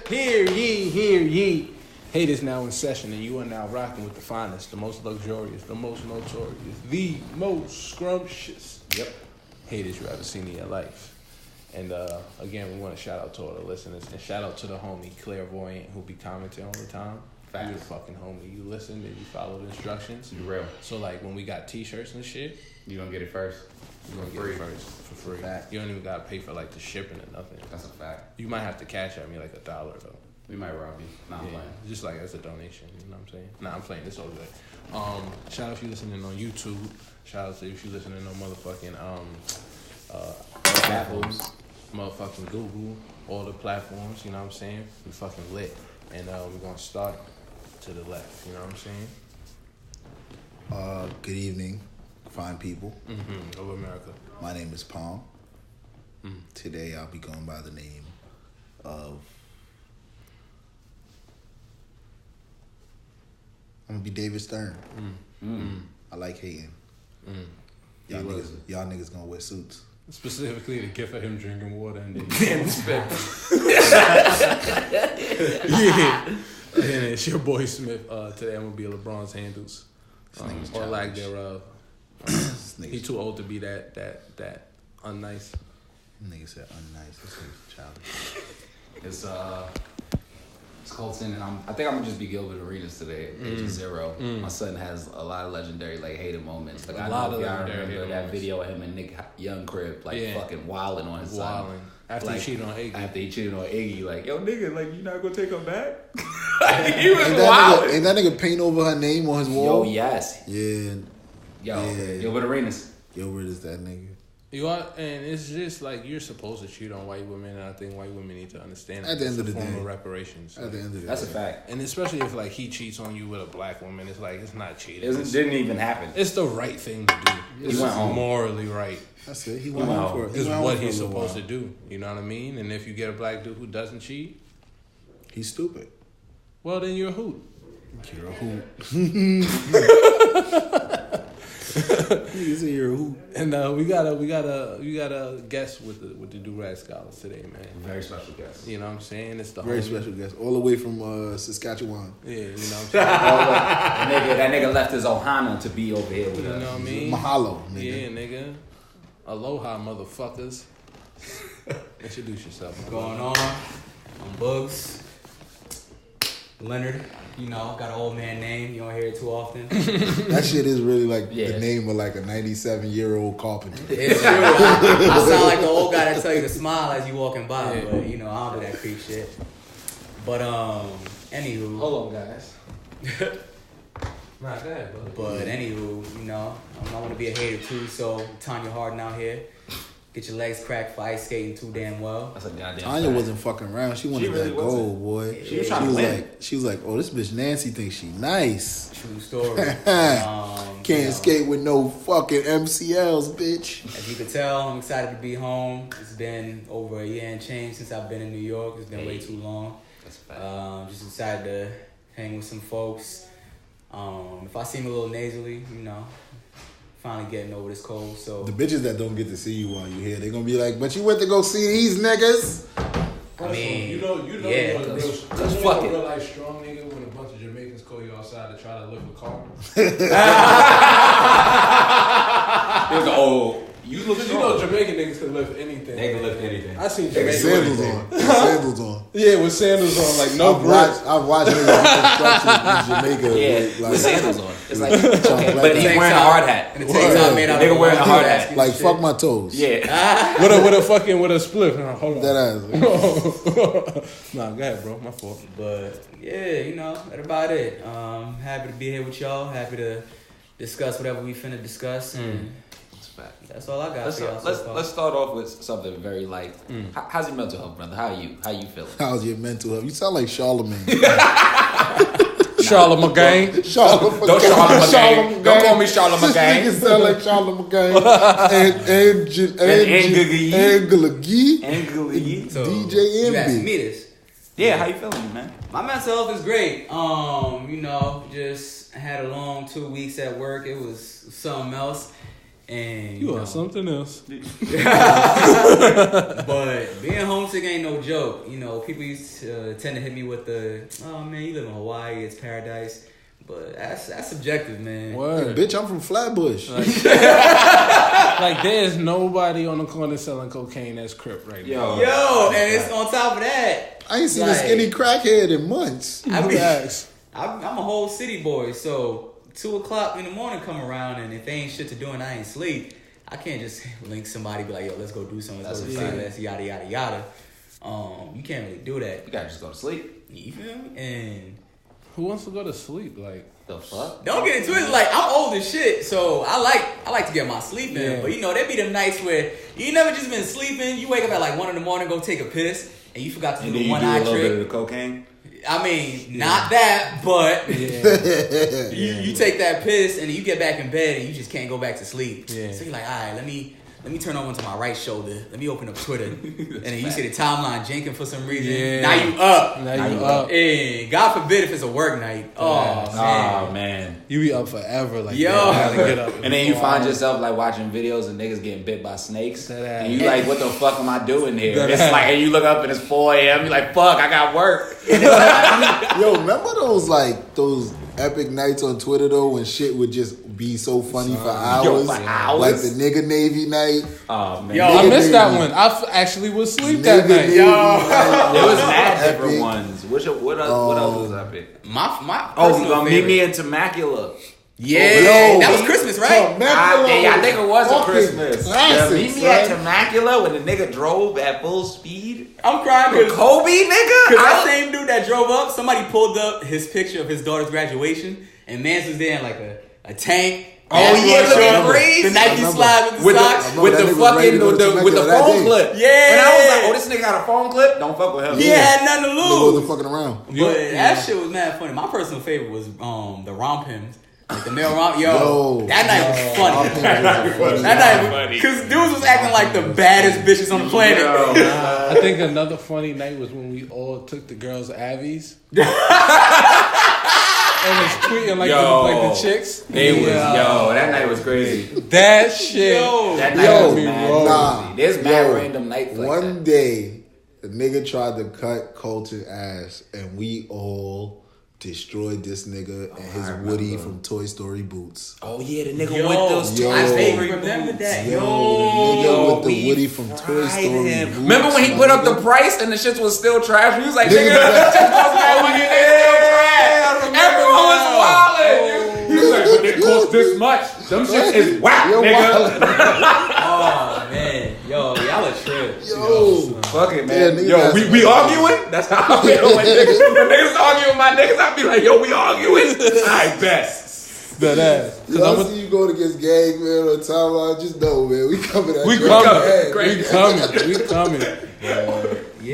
Hear ye. Hate is now in session, and you are now rocking with the finest, the most luxurious, the most notorious, the most scrumptious. Yep. Haters you ever seen in your life. And again, we want to shout out to all the listeners, and shout out to the homie Clairvoyant who be commenting all the time. Facts. You the fucking homie. You listened and you followed the instructions. You real. So like when we got t-shirts and shit, You gonna get it first. you're gonna get it first for free. Fact. You don't even gotta pay for like the shipping or nothing. That's a fact. You might have to cash at me like $1 though. We might rob you. Nah, I'm Yeah, playing. just like as a donation, you know what I'm saying? Nah, I'm playing. It's all good. Shout out if you listening on YouTube. Shout out to if you listening on motherfucking Platforms. motherfucking Google, all the platforms. You know what I'm saying? We fucking lit, and we're gonna start to the left. You know what I'm saying? Good evening, fine people. Over America. My name is Palm. Today I'll be going by the name of... I'm gonna be David Stern. I like hating. Y'all niggas gonna wear suits. Specifically, the gift of him drinking water and then spit. Yeah. And it's your boy Smith. Today I'm gonna be LeBron's handles, or lack thereof. He too old to be that unnice. Nigga said unnice. This nigga's childish. It's Colton, and I think I'm gonna just be Gilbert Arenas today, age of 0. My son has a lot of legendary like hated moments. Like I know if y'all remember that video of him and Nick Young crib fucking wilding on his son. After he cheated on Iggy. After he cheated on Iggy, like, yo nigga, like you not gonna take her back? He was wild. Ain't that nigga paint over her name on his wall? Yo, yes. Yeah. Gilbert Arenas. Gilbert is that nigga. You are, and it's just like you're supposed to cheat on white women, and I think white women need to understand at the end of the form day. of reparations. At the end of the day, that's a fact. And especially if like he cheats on you with a black woman, it's like it's not cheating. It didn't even happen. It's the right thing to do. It's morally right. That's it. He went home for it. It's what he's supposed to do. You know what I mean? And if you get a black dude who doesn't cheat, he's stupid. Well, then you're a hoot. You're a hoot. You're a hoot. And we got a guest with the Do-Rag Scholars today, man. Very special guest. You know what I'm saying? It's the very special guest, all the way from Saskatchewan. Yeah, you know what I'm saying. that nigga left his Ohana to be over here with us. You know what I mean? Mahalo, nigga. Yeah, nigga. Aloha, motherfuckers. Introduce yourself. What's going on? I'm Boogs. Leonard. You know, got an old man name. You don't hear it too often. That shit is really like the name of like a 97-year-old carpenter. It's true. I sound like the old guy that tell you to smile as you walking by, Yeah. but you know, I don't do that creep shit. But anywho. Hold on, guys. Nah, go ahead, brother. But anywho, you know, I want to be a hater too. So Tanya Harden out here. Get your legs cracked for ice skating too damn well. That's a goddamn Tanya fact. wasn't fucking around. She wanted really that gold, boy. Yeah, she was trying to win. She was like, oh, this bitch Nancy thinks she nice. True story. Can't skate with no fucking MCLs, bitch. As you can tell, I'm excited to be home. It's been over a year and change since I've been in New York. It's been way too long. That's a fact. Just decided to hang with some folks. If I seem a little nasally, you know, finally getting over this cold. So The bitches that don't get to see you while you here, they gonna be like, but you went to go see these niggas. I mean, you know, yeah, you're a real life strong nigga when a bunch of Jamaicans call you outside to try to lift a car. You know Jamaican niggas can lift anything. They can lift anything. I seen With Jamaican sandals on. With sandals on. Yeah, with sandals on, like no grip. I've watched niggas in Jamaica Yeah, with sandals on. It's like, but but he's wearing a hard hat. And the tank top made out of Nigga wearing a hard hat. like fuck my toes. Yeah. with a split. Hold on. That ass. Nah, go ahead, bro. My fault. But yeah, you know, that's about it. Happy to be here with y'all. Happy to discuss whatever we finna discuss. And that's all I got for y'all so far. Let's start off with something very light. How's your mental health, brother? How you feeling? How's your mental health? You sound like Charlemagne. Charlemagne. Don't Charlemagne. Don't call me Charlemagne. This nigga sound like Charlemagne. and So, DJ you asked MB. me this. Yeah, how you feeling, man? My mental health is great. You know, just had a long 2 weeks at work. It was something else. And you are something else. But being homesick ain't no joke. You know, people used to tend to hit me with the, "Oh man, you live in Hawaii, it's paradise." But that's subjective, man. Word. Hey, bitch, I'm from Flatbush. Like there's nobody on the corner selling cocaine that's Crip right now. Yo, and it's on top of that. I ain't seen a skinny crackhead in months. I'm a whole city boy, so 2:00 in the morning come around, and if they ain't shit to do and I ain't sleep, I can't just link somebody be like, "Yo, let's go do something. Let's go to sleep. Let's yada yada yada." You can't really do that. You gotta just go to sleep. You feel me? And who wants to go to sleep? Like the fuck? Don't get into it. Like, I'm old as shit, so I like to get my sleep in. Yeah. But you know, there be them nights where you never just been sleeping. You wake up at like 1 a.m, go take a piss, and you forgot to do the one eye trick. A little bit of the cocaine. I mean, not that, but you take that piss and you get back in bed and you just can't go back to sleep. Yeah. So you're like, all right, let me turn over to my right shoulder. Let me open up Twitter. And then you see the timeline janking for some reason. Yeah. Now you up. Hey, God forbid if it's a work night. Oh, man. You be up forever. Like, yo. Get up and then you find yourself like watching videos of niggas getting bit by snakes. And you like, what the fuck am I doing here? It's like, and you look up and it's 4 a.m. You're like, fuck, I got work. Yo, remember those epic nights on Twitter though when shit would just be so funny for hours? Yo, for hours? Like the nigga Navy night. Oh man. Yo, I missed that one. I actually was asleep that night. Navy night. There was mad different ones. What else was epic? My Meet Me in Temecula. Yeah, that was Christmas, right? I think it was a Christmas. Classic, Meet Me at Temecula when the nigga drove at full speed. I'm crying because Kobe, nigga. Because that same dude that drove up, somebody pulled up his picture of his daughter's graduation, and Mans was there in like a tank. Oh yeah, looking crazy. The Nike slide with the socks, with the fucking with the phone clip. Yeah, and I was like, oh, this nigga got a phone clip. Don't fuck with him. He had nothing to lose. He wasn't fucking around. But that shit was mad funny. My personal favorite was the romp hymns. Like the male romp, that night was funny. That night was funny. Because dudes was acting like the baddest bitches on the planet. I think another funny night was when we all took the girls' Avies. And was tweeting like the chicks. That night was crazy. That shit. That night was mad. There's mad random nights like that. One day, the nigga tried to cut Colton ass, and we all destroyed this nigga and his Woody from Toy Story boots. Oh yeah, the nigga with those Toy I Story remember that. The nigga with the Woody from Toy Story boots. Remember when he put up the price and the shit was still trash? He was like, nigga, everyone was wildin'. He was like, but it cost this much. Them shit is whack, nigga. Oh man, y'all a trip. Fuck it, man. We arguing? That's how I feel when niggas arguing with my niggas. I be like, yo, we arguing? I bet. That ass. I see you going against gang, man, on timeline. Just know, man, we coming at you. We coming.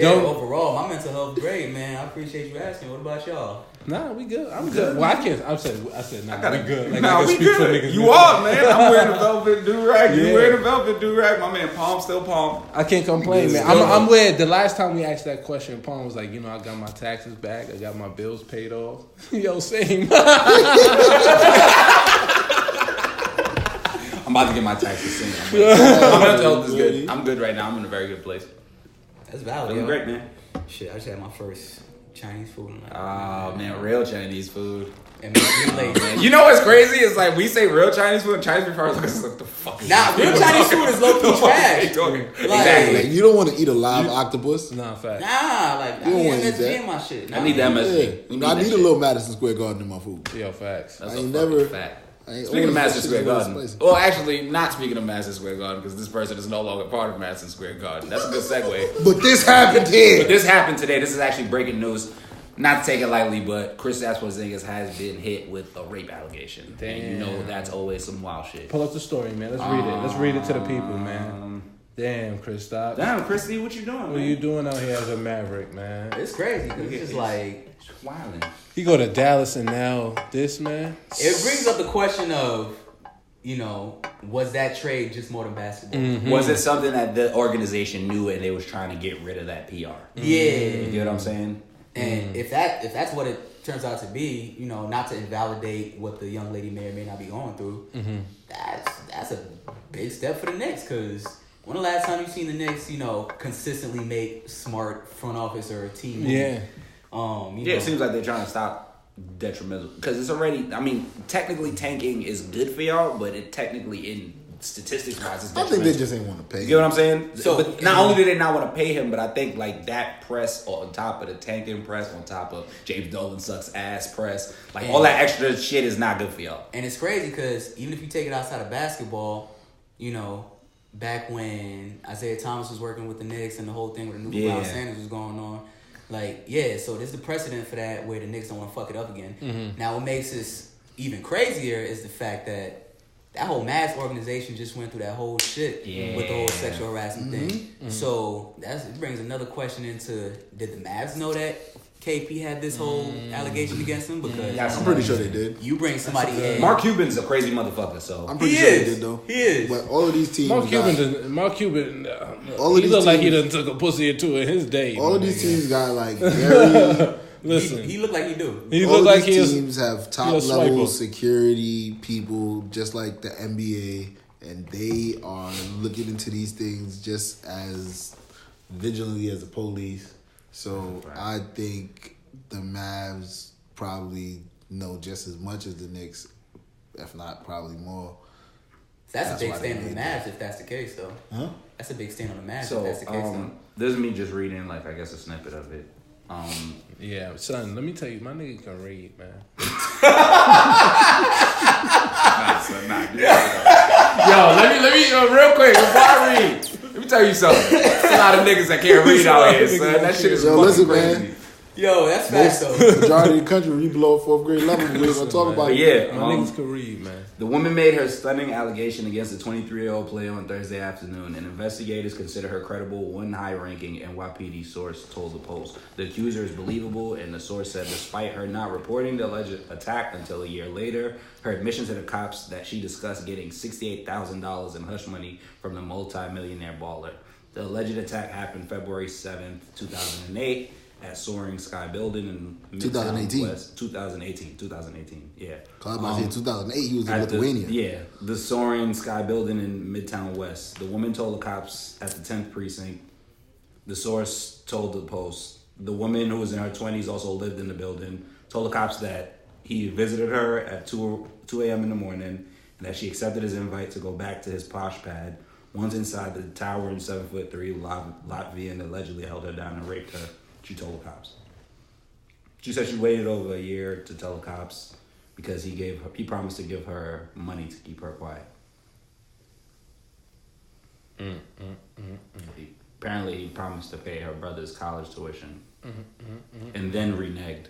Overall, my mental health great, man. I appreciate you asking. What about y'all? Nah, we good. I'm good. Well, I said, nah, we good. Like, nah, we good. You are, man. I'm wearing a velvet do-rag. You wearing a velvet do-rag. My man, Palm still Palm. I can't complain, man. I'm weird. The last time we asked that question, Palm was like, I got my taxes back. I got my bills paid off. Yo, same. I'm about to get my taxes soon. My mental health is good. I'm good right now. I'm in a very good place. That's valid. Doing great, man. Shit, I just had my first Chinese food. Oh man, real Chinese food. And late, man. You know what's crazy? It's like we say real Chinese food and Chinese people are like, what the fuck? Nah, real Chinese food is low key trash. Exactly. Like, you don't want to eat a live octopus. Nah, fact. Nah, like you don't want to eat that. In my shit. Nah, I need that MSG. Yeah. I need a little Madison Square Garden in my food. Yo, facts. That's I ain't never. Fact. Speaking of Madison Square Garden. Well, actually, not speaking of Madison Square Garden because this person is no longer part of Madison Square Garden. That's a good segue. But this happened here. But this happened today. This is actually breaking news. Not to take it lightly, but Chris Porzingis has been hit with a rape allegation. Damn. And you know that's always some wild shit. Pull up the story, man. Let's read it. Let's read it to the people, man. Damn, Kristaps. Damn, Christy, what you doing, man? What you doing out here as a Maverick, man? It's crazy. It's just like wilding. You go to Dallas and now this, man. It brings up the question of, was that trade just more than basketball? Mm-hmm. Was it something that the organization knew and they was trying to get rid of that PR? Yeah. You get what I'm saying? And if that's what it turns out to be, you know, not to invalidate what the young lady may or may not be going through, that's a big step for the Knicks. Because when the last time you seen the Knicks, you know, consistently make smart front office or team moves? Yeah. It seems like they're trying to stop detrimental because it's already. I mean, technically tanking is good for y'all, but it technically in statistics wise, it's I think they just ain't want to pay. You get what I'm saying? So, but not only do they not want to pay him, but I think like that press on top of the tanking press, on top of James Dolan sucks ass press, like all that extra shit is not good for y'all. And it's crazy because even if you take it outside of basketball, you know, back when Isaiah Thomas was working with the Knicks and the whole thing with the new Brown Sanders was going on. Like, so there's the precedent for that where the Knicks don't want to fuck it up again. Now, what makes this even crazier is the fact that whole Mavs organization just went through that whole shit with the whole sexual harassment thing. So it brings another question into, did the Mavs know that KP had this whole allegation against him? Because I'm pretty sure they did. You bring somebody in. Mark Cuban's a crazy motherfucker, so I'm pretty sure they did though. He is. But all of these teams, Mark Cuban, he looked like he done took a pussy or two in his day. All of these teams got like very. Listen, he looked like he do. He look like these teams have top level security people, just like the NBA, and they are looking into these things just as vigilantly as the police. So I think the Mavs probably know just as much as the Knicks, if not probably more. That's a big stain on the Mavs if that's the case, though. Huh? That's a big stain on the Mavs so, if that's the case, though. This is me just reading, like, I guess a snippet of it. Yeah, son, let me tell you, my nigga can read, man. Yo, let me real quick before I read. Let me tell you something. There's a lot of niggas that can't read out here, son. That shit is fucking crazy. Man. Yo, that's facts though. Majority of the country, we below 4th grade level. We're gonna talk about it. My niggas can read, man. The woman made her stunning allegation against the 23-year-old player on Thursday afternoon, and investigators consider her credible. One high-ranking NYPD source told the Post. The accuser is believable, and the source said despite her not reporting the alleged attack until a year later, her admission to the cops that she discussed getting $68,000 in hush money from the multi-millionaire baller. The alleged attack happened February 7th, 2008. At Soaring Sky Building in Midtown 2018. West. 2018, yeah. Cause I was 2008, he was in Lithuania. The Soaring Sky Building in Midtown West. The woman told the cops at the 10th precinct. The source told the Post. The woman, who was in her 20s, also lived in the building, told the cops that he visited her at 2 a.m. in the morning and that she accepted his invite to go back to his posh pad. Once inside the towering 7'3" Latvian allegedly held her down and raped her. She told the cops. She said she waited over a year to tell the cops because he promised to give her money to keep her quiet. Apparently, he promised to pay her brother's college tuition and then reneged.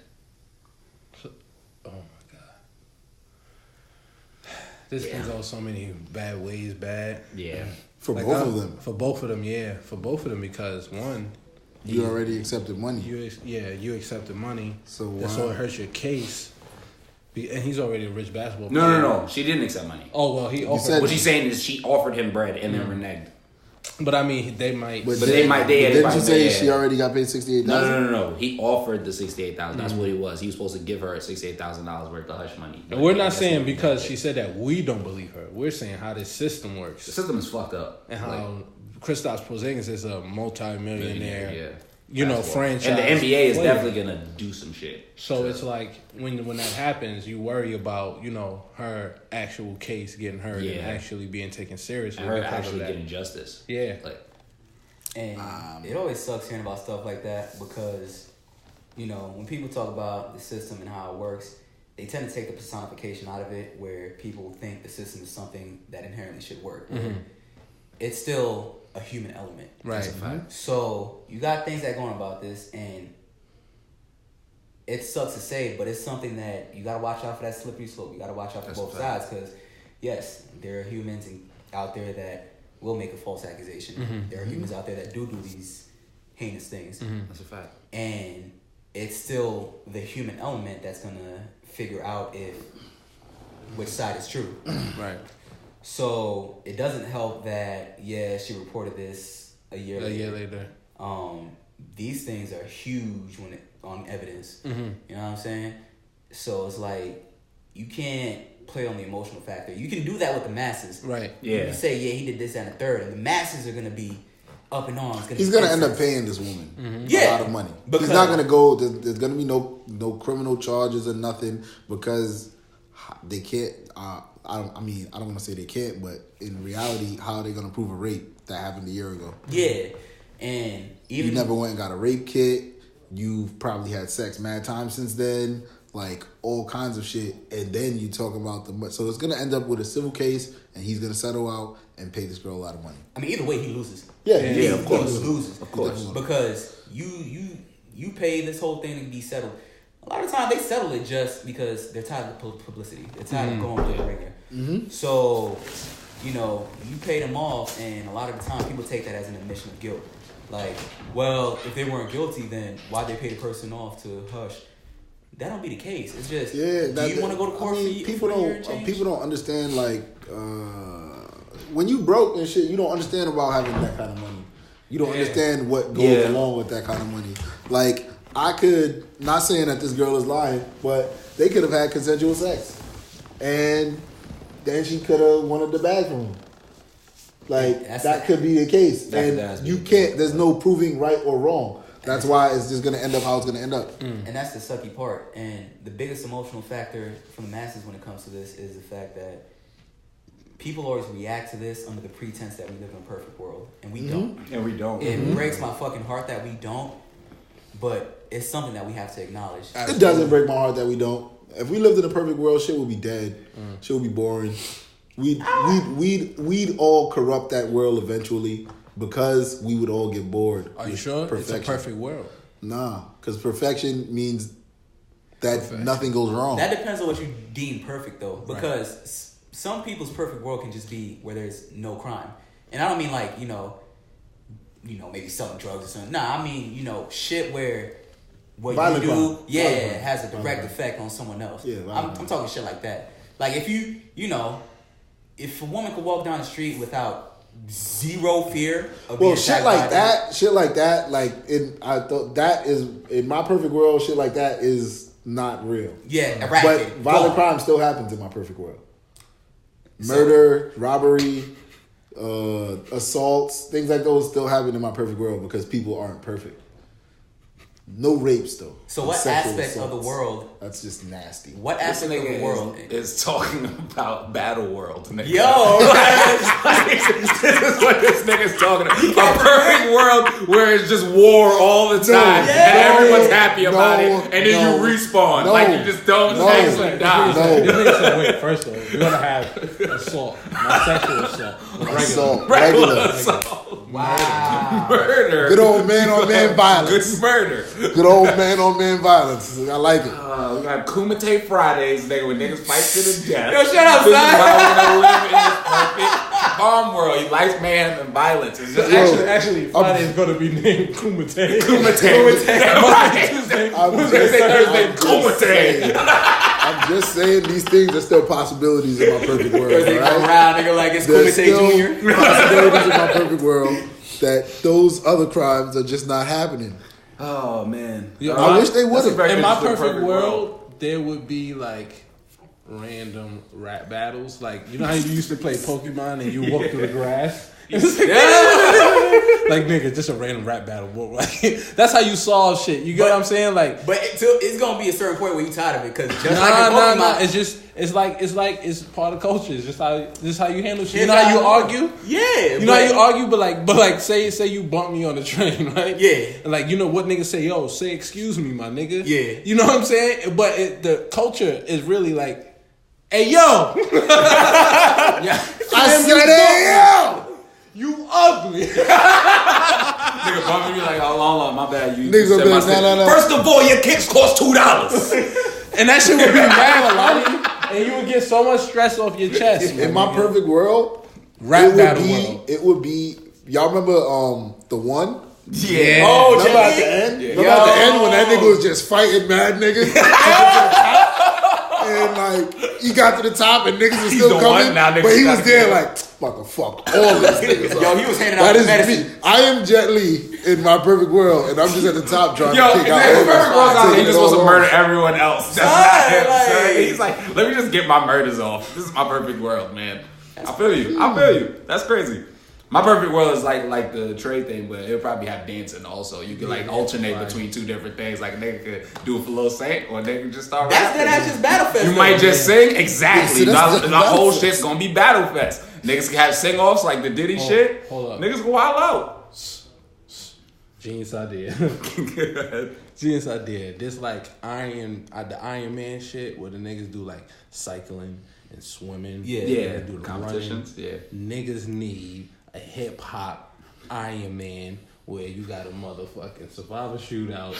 Oh my God. This can go so many bad ways, Yeah. For both of them. For both of them, yeah. For both of them because one... You already accepted money. You accepted money. So it hurts your case. And he's already a rich basketball player. No. She didn't accept money. Oh, well, he offered... What she's saying is she offered him bread and then reneged. But I mean, they might... But didn't you say she already got paid $68,000? No. He offered the $68,000. That's what he was. He was supposed to give her $68,000 worth of hush money. And we're not saying because she said that we don't believe her. We're saying how this system works. The system is fucked up. And how Kristaps Porzingis is a multi-millionaire, franchise. And the NBA is definitely going to do some shit. So it's like when that happens, you worry about, her actual case getting heard and actually being taken seriously. And her actually getting justice. Yeah. And it always sucks hearing about stuff like that because, when people talk about the system and how it works, they tend to take the personification out of it where people think the system is something that inherently should work. Mm-hmm. It's still a human element. Right. That's a fact. So you got things that go on about this, and it sucks to say, but it's something that you got to watch out for that slippery slope. You got to watch out for both sides because, yes, there are humans out there that will make a false accusation. Mm-hmm. There are humans out there that do these heinous things. Mm-hmm. That's a fact. And it's still the human element that's going to figure out which side is true. Right. So it doesn't help that she reported this a year later. these things are huge on evidence. You know what I'm saying? So it's like you can't play on the emotional factor. You can do that with the masses, right? Yeah. You say, yeah, he did this and a third, and the masses are gonna be up and on. He's gonna end up paying this woman a lot of money. He's not gonna go. There's gonna be no criminal charges or nothing because they can't. I don't want to say they can't, but in reality, how are they gonna prove a rape that happened a year ago? Yeah, and even you never went and got a rape kit. You've probably had sex mad times since then, like all kinds of shit, and then you talk about so it's gonna end up with a civil case, and he's gonna settle out and pay this girl a lot of money. I mean, either way, he loses. Yeah, of course, he loses, of course, because you pay this whole thing to be settled. A lot of times they settle it just because they're tired of publicity. They're tired of going to the ringer. So, you pay them off, and a lot of the time people take that as an admission of guilt. Like, well, if they weren't guilty, then why'd they pay the person off to hush? That don't be the case. It's just, do you want to go to court? People don't understand, like, when you broke and shit, you don't understand about having that kind of money. You don't understand what goes along with that kind of money. Like, I could, not saying that this girl is lying, but they could have had consensual sex. And then she could have wanted the bag from him. Like, that could be the case. And you can't, there's no proving right or wrong. That's why it's just going to end up how it's going to end up. And that's the sucky part. And the biggest emotional factor from the masses when it comes to this is the fact that people always react to this under the pretense that we live in a perfect world. And we don't. And we don't. It breaks my fucking heart that we don't. But it's something that we have to acknowledge. It doesn't break my heart that we don't. If we lived in a perfect world, shit would be dead. Shit would be boring. We'd all corrupt that world eventually because we would all get bored. Are you sure? Perfection. It's a perfect world. Nah, because perfection means that nothing goes wrong. That depends on what you deem perfect, though. Because some people's perfect world can just be where there's no crime. And I don't mean like, maybe selling drugs or something. Nah, I mean, shit where what violent you do, has a direct effect on someone else. Yeah, I'm talking shit like that. Like if if a woman could walk down the street without zero fear of being shit like that, in my perfect world, shit like that is not real. Yeah, but violent crime still happens in my perfect world. Murder, robbery, assaults, things like those still happen in my perfect world because people aren't perfect. No rapes though. So what aspect of the world? That's just nasty. What aspect of the world is talking about battle world? Nigga. Yo, this is what this nigga's talking about. A perfect world where it's just war all the time and everyone's happy about it, and then you respawn like you just don't actually die. Wait, first of all, you're gonna have assault, not sexual assault, regular assault. Wow, murder. Good old man on man violence. Good murder. Good old man on man violence. I like it. We got Kumite Fridays, nigga, when niggas fight to the death. Yo, shut up, son. This is how we're gonna live in this perfect bomb world. He likes mayhem and violence. It's just actually, Friday is gonna be named Kumite. Tuesday, Thursday, Kumite. I'm just saying these things are still possibilities in my perfect world. They come around, nigga, like it's Kumite Junior. Possibilities in my perfect world that those other crimes are just not happening. Oh man, I wish they would have. In my perfect world, there would be like random rap battles. Like, you know how you used to play Pokemon and you walk through the grass? Like, nigga, just a random rap battle. Like, that's how you solve shit. You get what I'm saying? Like, but it's gonna be a certain point where you tired of it because just like Pokemon, it's part of culture. It's just how you handle shit. You know how you argue? Yeah. You know how you argue, but like say you bump me on the train, right? Yeah. And like, you know what niggas say? Yo, say excuse me, my nigga. Yeah. You know what I'm saying? But the culture is really like, hey yo, I said hey yo. You ugly. Nigga bumping me like, oh, long, my bad. You niggas said my no. First of all, your kicks cost $2. And that shit would be mad a lot. And you would get so much stress off your chest. In my perfect world, it would be. Y'all remember the one? Yeah. Oh, remember at the end? Yeah. Remember at the end when that nigga was just fighting mad niggas? And like he got to the top and niggas was still coming, but he was there like, about to fuck all these niggas. Yo, he was handing out medicine. Me. I am Jet Li in my perfect world, and I'm just at the top trying to kick out. Perfect world, he just wants to murder everyone else. That's not him. Son. He's like, let me just get my murders off. This is my perfect world, man. I feel you. That's crazy. My perfect world is like the trade thing, but it'll probably have dancing also. You can like alternate between two different things. Like a nigga could do it for Lil Saint, or they can just start rapping. That's just Battle Fest. You might just sing. Exactly. The whole shit's gonna be Battle Fest. Niggas can have sing-offs like the Diddy shit. Hold up. Niggas go wild out. Genius idea. Genius idea. This like the Iron Man shit where the niggas do like cycling and swimming. Yeah. Do the competitions. Running. Yeah. Niggas need a hip hop Iron Man where you got a motherfucking survivor shootout,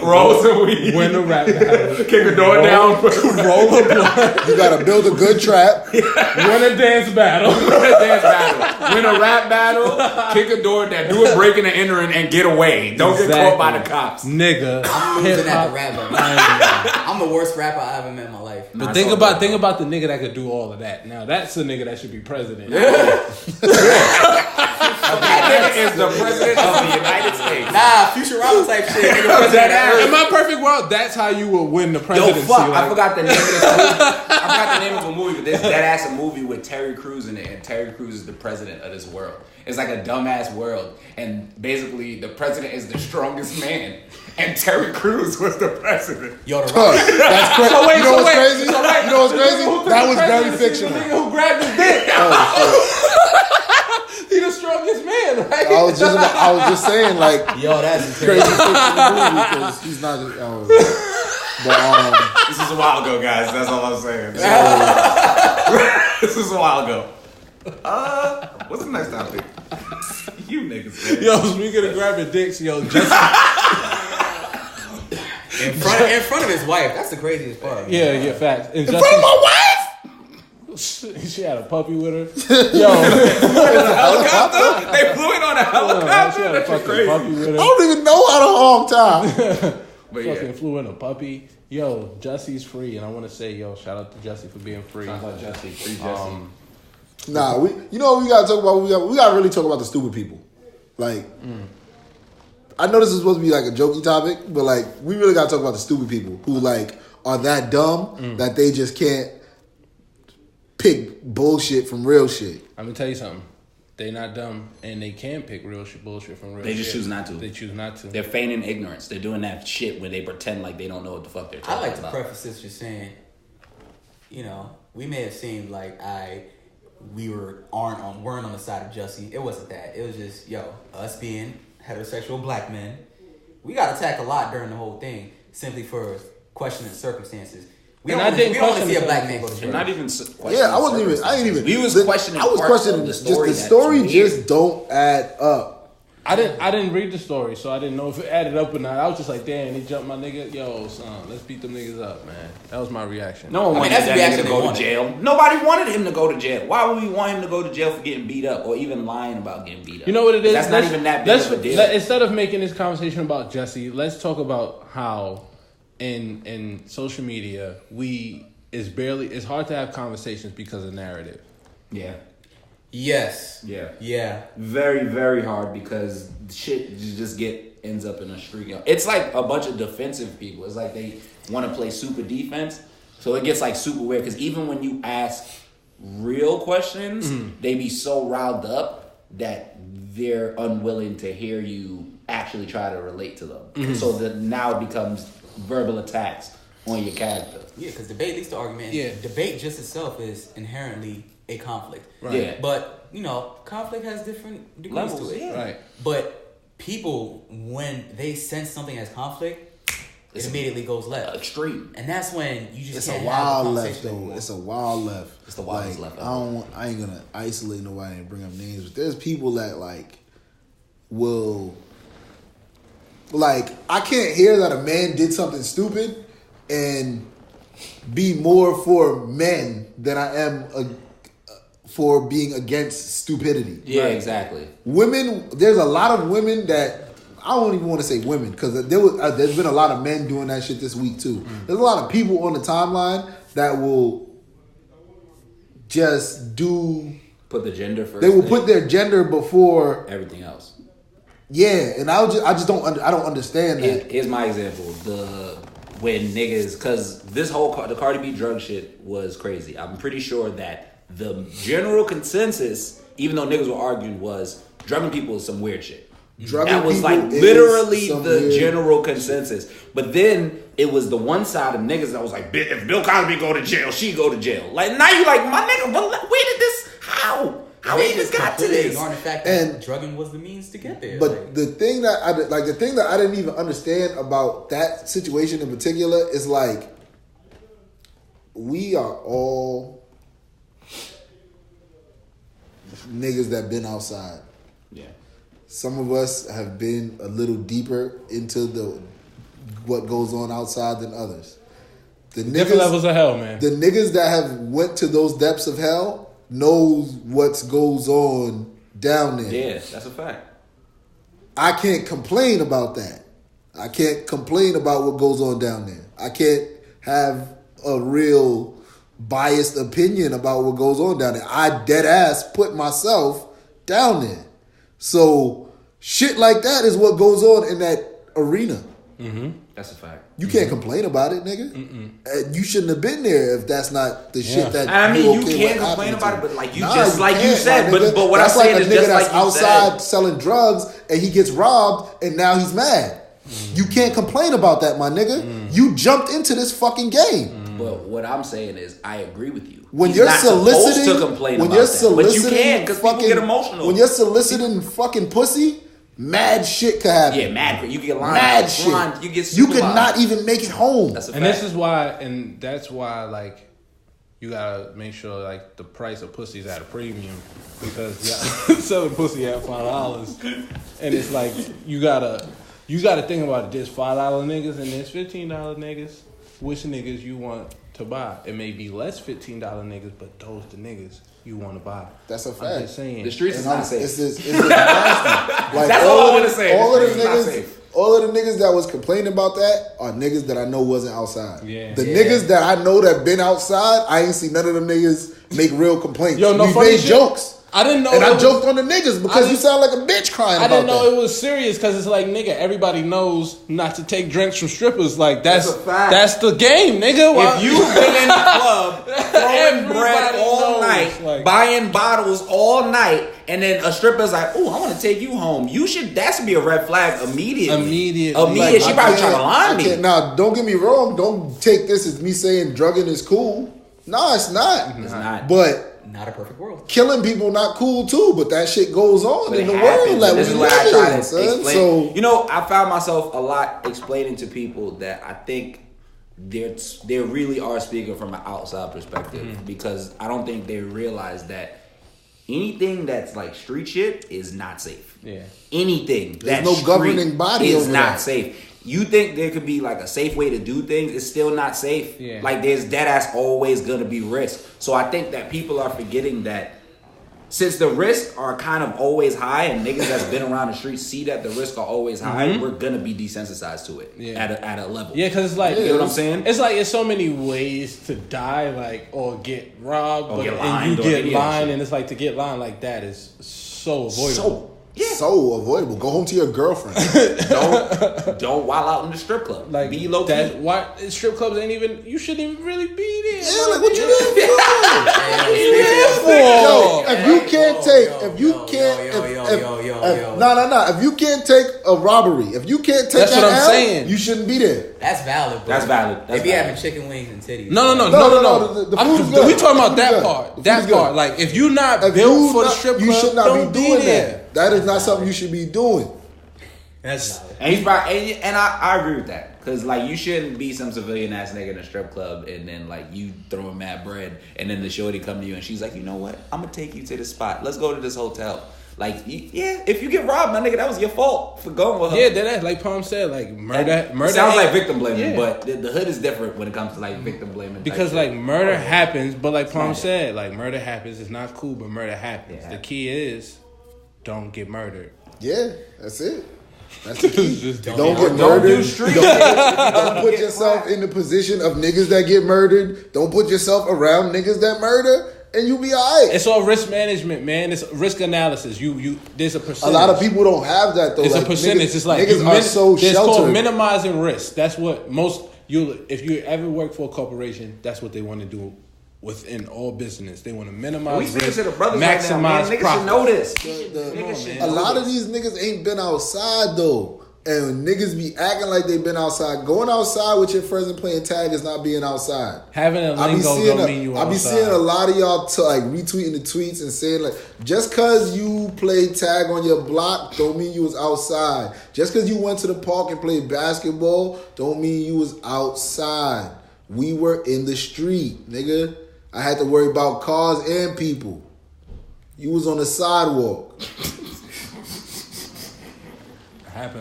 roll some weed, win a rap battle, kick a door down, roll a blunt. You gotta build a good trap, win a dance battle, win a rap battle, kick a door down, do a breaking and entering, and get away. Don't get caught by the cops, nigga. I'm losing at the rap battle. I'm the worst rapper I ever met in my life. But think about the nigga that could do all of that. Now that's the nigga that should be president. That nigga is the president of the United States. Nah, Futurama type shit. In my perfect world, that's how you would win the presidency. Yo, fuck, I forgot the name of this movie. I forgot the name of a movie, but this that ass a movie with Terry Crews in it, and Terry Crews is the president of this world. It's like a dumbass world, and basically the president is the strongest man, and Terry Crews was the president. Yo, the rock. That's crazy. You know what's crazy? You know what's crazy? That was very fictional. The nigga who grabbed his dick. He the strongest man, right? I was just saying, like, yo, that's crazy fictional movie because he's not. But this is a while ago, guys. That's all I'm saying. This is a while ago. What's the next topic? You niggas. Man. Yo, speaking of grabbing dicks, yo, just in front of his wife. That's the craziest part. Yeah, facts. in front of my wife. She had a puppy with her. Yo, helicopter? They flew in on a helicopter? She had a fucking puppy with her. I don't even know how to hog time. But fucking flew in a puppy. Yo, Jesse's free, and I want to say, yo, shout out to Jesse for being free. Shout out Jesse, free Jesse. Nah, you know what we gotta talk about? We gotta really talk about the stupid people. Like, I know this is supposed to be like a jokey topic, but like, we really gotta talk about the stupid people who like are that dumb that they just can't pick bullshit from real shit. I'm gonna tell you something. They not dumb, and they can pick real bullshit from real shit. They just choose not to. They choose not to. They're feigning ignorance. They're doing that shit where they pretend like they don't know what the fuck they're talking about. I like to preface this just saying, you know, we may have seemed like we weren't on the side of Jussie. It wasn't that. It was just, yo, us being heterosexual black men, we got attacked a lot during the whole thing simply for questioning circumstances. We don't want to see a black man go to jail. Not even yeah, I ain't even. We was questioning. I was questioning the story. Just the story just don't add up. I didn't read the story, so I didn't know if it added up or not. I was just like, damn, he jumped my nigga. Yo, son, let's beat them niggas up, man. That was my reaction. No one wanted that nigga to go to jail. Nobody wanted him to go to jail. Why would we want him to go to jail for getting beat up or even lying about getting beat up? You know what it is? That's not even that big of a deal. Instead of making this conversation about Jesse, let's talk about how in social media it's hard to have conversations because of narrative. Yeah. Yes. Yeah. Very, very hard because shit just ends up in a streak. It's like a bunch of defensive people. It's like they want to play super defense. So it gets like super weird because even when you ask real questions, they be so riled up that they're unwilling to hear you actually try to relate to them. So that now it becomes verbal attacks on your character. Yeah, because debate leads to argument. Yeah. Debate just itself is inherently a conflict. Right. Yeah. But, you know, conflict has different degrees to it. Yeah. Right. But people, when they sense something as conflict, it immediately goes left. Extreme. And that's when you just it's can't a wild have the left though. anymore. It's a wild left. It's the wildest left. I ain't gonna isolate nobody and bring up names, but there's people that like will like I can't hear that a man did something stupid and be more for men than I am for being against stupidity. Yeah, right? Exactly. Women, there's a lot of women that I don't even want to say women because there's been a lot of men doing that shit this week too. There's a lot of people on the timeline that will just do Put the gender first. They will put their gender before everything else. Yeah, and I just don't understand that. Here's my example: when niggas, because this whole the Cardi B drug shit was crazy. I'm pretty sure that the general consensus, even though niggas were arguing, was drugging people is some weird shit. That was like literally the general consensus. But then it was the one side of niggas that was like, if Bill Cosby go to jail, she go to jail. Like now you like, my nigga, where did this? How we even got to this? Ignoring the fact that drugging was the means to get there. But the thing that I didn't even understand about that situation in particular is like, we are all niggas that been outside. Yeah. Some of us have been a little deeper into what goes on outside than others. The different levels of hell, man. The niggas that have went to those depths of hell knows what goes on down there. Yeah, that's a fact. I can't complain about that. I can't complain about what goes on down there. I can't have a real biased opinion about what goes on down there. I dead ass put myself down there. So shit like that is what goes on in that arena. Mm-hmm. That's a fact. You can't complain about it, nigga. You shouldn't have been there if that's not the shit that. I mean, you can't complain about it, but like you just like you said. But what I'm saying is just like you said, outside selling drugs and he gets robbed and now he's mad. You can't complain about that, my nigga. You jumped into this fucking game. But what I'm saying is, I agree with you. When you're soliciting, to complain about that, but you can't because people get emotional. When you're soliciting fucking pussy, mad shit could happen. Yeah, mad. You get lined. Mad shit. You get. You could not even make it home. That's why, like, you gotta make sure like the price of pussy is at a premium because selling pussy at $5, and it's like you gotta think about it. There's $5 niggas and there's $15 niggas. Which niggas you want to buy? It may be less $15 niggas, but those the niggas you want to buy. That's a fact. I'm just saying. The streets is not safe. It's nasty. Like, that's all I want to say. All of the niggas that was complaining about that are niggas that I know wasn't outside. Yeah. The niggas that I know that been outside, I ain't seen none of them niggas make real complaints. Yo, no we funny made shit. Jokes. I didn't know. And I joked on the niggas because you sound like a bitch crying about that. I didn't know it was serious because it's like, nigga, everybody knows not to take drinks from strippers. Like, that's a fact. That's the game, nigga. If you've been in the club throwing bread all night, like, buying bottles all night, and then a stripper's like, "Oh, I want to take you home," that should be a red flag immediately. Like, she probably trying to lie to me. Now, don't get me wrong. Don't take this as me saying drugging is cool. No, it's not. It's not. But not a perfect world. Killing people not cool too, but that shit goes on in the world. Like, this is what I try to explain. So, I found myself a lot explaining to people that I think they really are speaking from an outside perspective because I don't think they realize that anything that's like street shit is not safe. Yeah. Anything there's no governing body is not safe. You think there could be like a safe way to do things, it's still not safe. Yeah. Like there's dead ass always gonna be risk. So I think that people are forgetting that since the risks are kind of always high and niggas that's been around the streets see that the risks are always high, we're gonna be desensitized to it at a level. Yeah, because it's like, you know what I'm saying? It's like there's so many ways to die, like, or get robbed, or get and you get lined, and it's like to get lined like that is so avoidable. So avoidable. Go home to your girlfriend. Don't wild out in the strip club. Like, be low key. Why strip clubs ain't even? You shouldn't even really be there. Yeah, like what you there for? If you can't take a robbery, if you can't take that out, you shouldn't be there. That's valid. Bro. That's valid. They be having chicken wings and titties. No. The food's good. We talking about that part. That part. Like, if you not built for the strip club, you should not don't be doing there. that. That is not something you should be doing. That's and he's probably, and I agree with that because like you shouldn't be some civilian ass nigga in a strip club and then like you throwing mad bread and then the shorty come to you and she's like, you know what, I'm gonna take you to this spot. Let's go to this hotel. Like, yeah, if you get robbed, my nigga, that was your fault for going with her. Yeah, that's like Palm said, like murder. Sounds like victim blaming, but the hood is different when it comes to like victim blaming. Because like murder happens, but like Palm said, like murder happens. It's not cool, but murder happens. The key is don't get murdered. Yeah, that's it. That's the key. Don't get murdered. Don't put yourself in the position of niggas that get murdered. Don't put yourself around niggas that murder. and you be alright. It's all risk management, man. It's risk analysis. You there's a percentage. A lot of people don't have that though. It's like, a percentage. It's like niggas are so It's sheltered. called minimizing risk. That's what most if you ever work for a corporation, that's what they want to do within all business. They want to minimize risk, to the brothers maximize right now, man. Niggas profit. should know this. A lot of these niggas ain't been outside though. And niggas be acting like they been outside. Going outside with your friends and playing tag is not being outside. Having a lingo don't mean you outside. I be seeing a lot of y'all like retweeting the tweets and saying like, just cause you played tag on your block don't mean you was outside. Just cause you went to the park and played basketball don't mean you was outside. We were in the street, nigga. I had to worry about cars and people. You was on the sidewalk.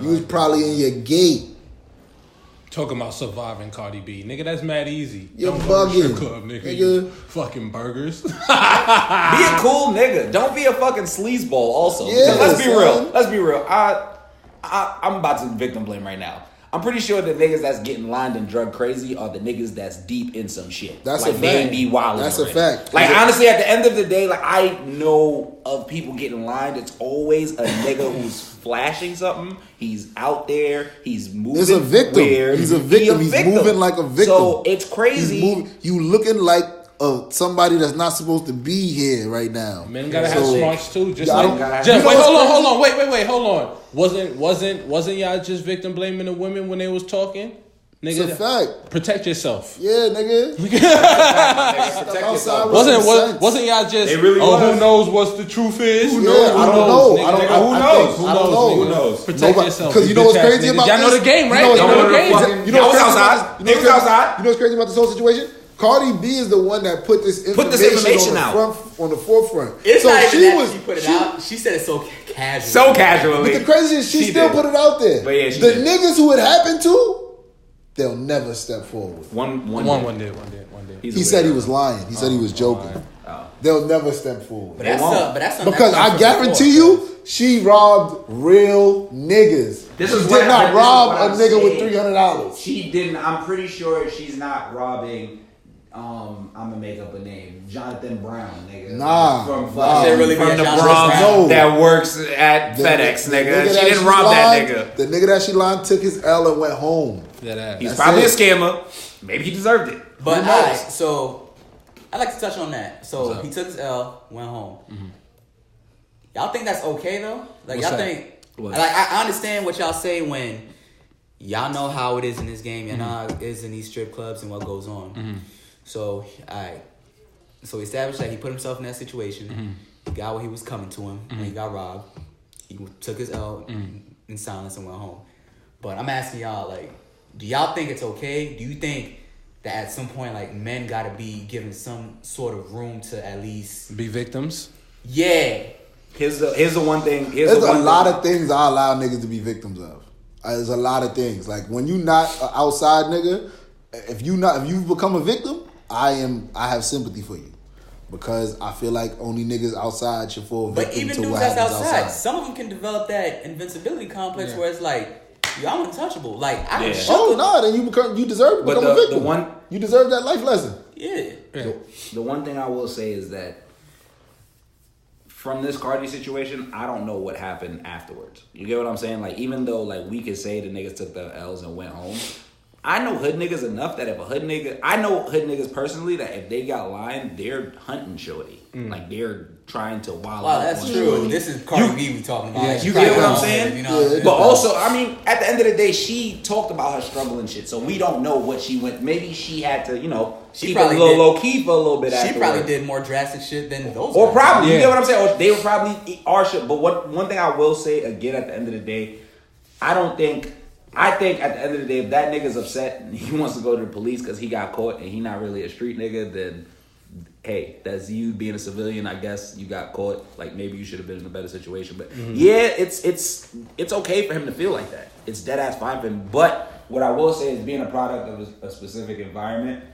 You was probably in your gate. Talking about surviving Cardi B. Nigga, that's mad easy. You're bugging. Club, nigga. You fucking burgers. Be a cool nigga. Don't be a fucking sleazeball also. Yeah, let's be real. Let's be real. I'm about to victim blame right now. I'm pretty sure the niggas that's getting lined and drug crazy are the niggas that's deep in some shit. That's like a fact. They be wild. That's a fact. Like honestly, at the end of the day, like I know of people getting lined. It's always a nigga who's flashing something. He's out there. He's moving. It's a victim. Weird. He's a victim. He's moving like a victim. So it's crazy. You looking like somebody that's not supposed to be here right now. Men gotta have smarts too. Just wait, hold on. Wait, hold on. Wasn't y'all just victim blaming the women when they was talking? Nigga, it's a fact. Protect yourself. Yeah, nigga. Wasn't y'all just? Really who knows what the truth is? Who knows? I don't know. Who knows? Protect yourself. Because you know what's crazy about this? Y'all know the game, right? You know outside. You know what's crazy about this whole situation? Cardi B is the one that put this information on the forefront. It's so not even that she put it out. She said it so casually. So casually. But the crazy is she still put it out there. But yeah, the niggas who it happened to, they'll never step forward. One did. He said he was lying. He said he was joking. They'll never step forward. But that's because I guarantee you, she robbed real niggas. She did not rob a nigga with $300. She didn't. I'm pretty sure she's not robbing. I'm gonna make up a name, Jonathan Brown, nigga. From the Bronx that works at FedEx, nigga. She didn't rob that nigga. The nigga that she lied took his L and went home. He's probably a scammer. Maybe he deserved it. But alright, so I'd like to touch on that. So he took his L, went home. Mm-hmm. Y'all think that's okay though? Like y'all think? Like I understand what y'all say when y'all know how it is in this game. You know how it is in these strip clubs and what goes on. Mm-hmm. So, so he established that he put himself in that situation. Mm-hmm. He got what he was coming to him, and he got robbed. He took his L in silence and went home. But I'm asking y'all, like, do y'all think it's okay? Do you think that at some point, like, men gotta be given some sort of room to at least be victims? Yeah. Here's the one thing. There's a lot of things I allow niggas to be victims of. There's a lot of things. Like when you not an outside nigga, if you become a victim, I have sympathy for you, because I feel like only niggas outside should fall victim to what happens outside. But even dudes that's outside, some of them can develop that invincibility complex where it's like, yo, I'm untouchable. Like I then you deserve to become a victim. You deserve that life lesson. Yeah. The one thing I will say is that from this Cardi situation, I don't know what happened afterwards. You get what I'm saying? Like even though like we could say the niggas took the L's and went home, I know hood niggas enough that if a hood nigga, I know hood niggas personally that if they got lined, they're hunting shorty. Like they're trying to wild out. Wow, that's true. Shorty. This is Cardi B we talking about. Yeah, you get what I'm saying? You know, but also, I mean, at the end of the day, she talked about her struggle and shit, so we don't know what she went. Maybe she had to, she keep probably a little low key for a little bit. She probably did more drastic shit than those. Or probably, you get what I'm saying? Or they were probably our shit. But one thing I will say again, at the end of the day, I think at the end of the day, if that nigga's upset and he wants to go to the police because he got caught and he not really a street nigga, then hey, that's you being a civilian. I guess you got caught. Like maybe you should have been in a better situation. But yeah, it's okay for him to feel like that. It's dead ass fine for him. But what I will say is, being a product of a specific environment,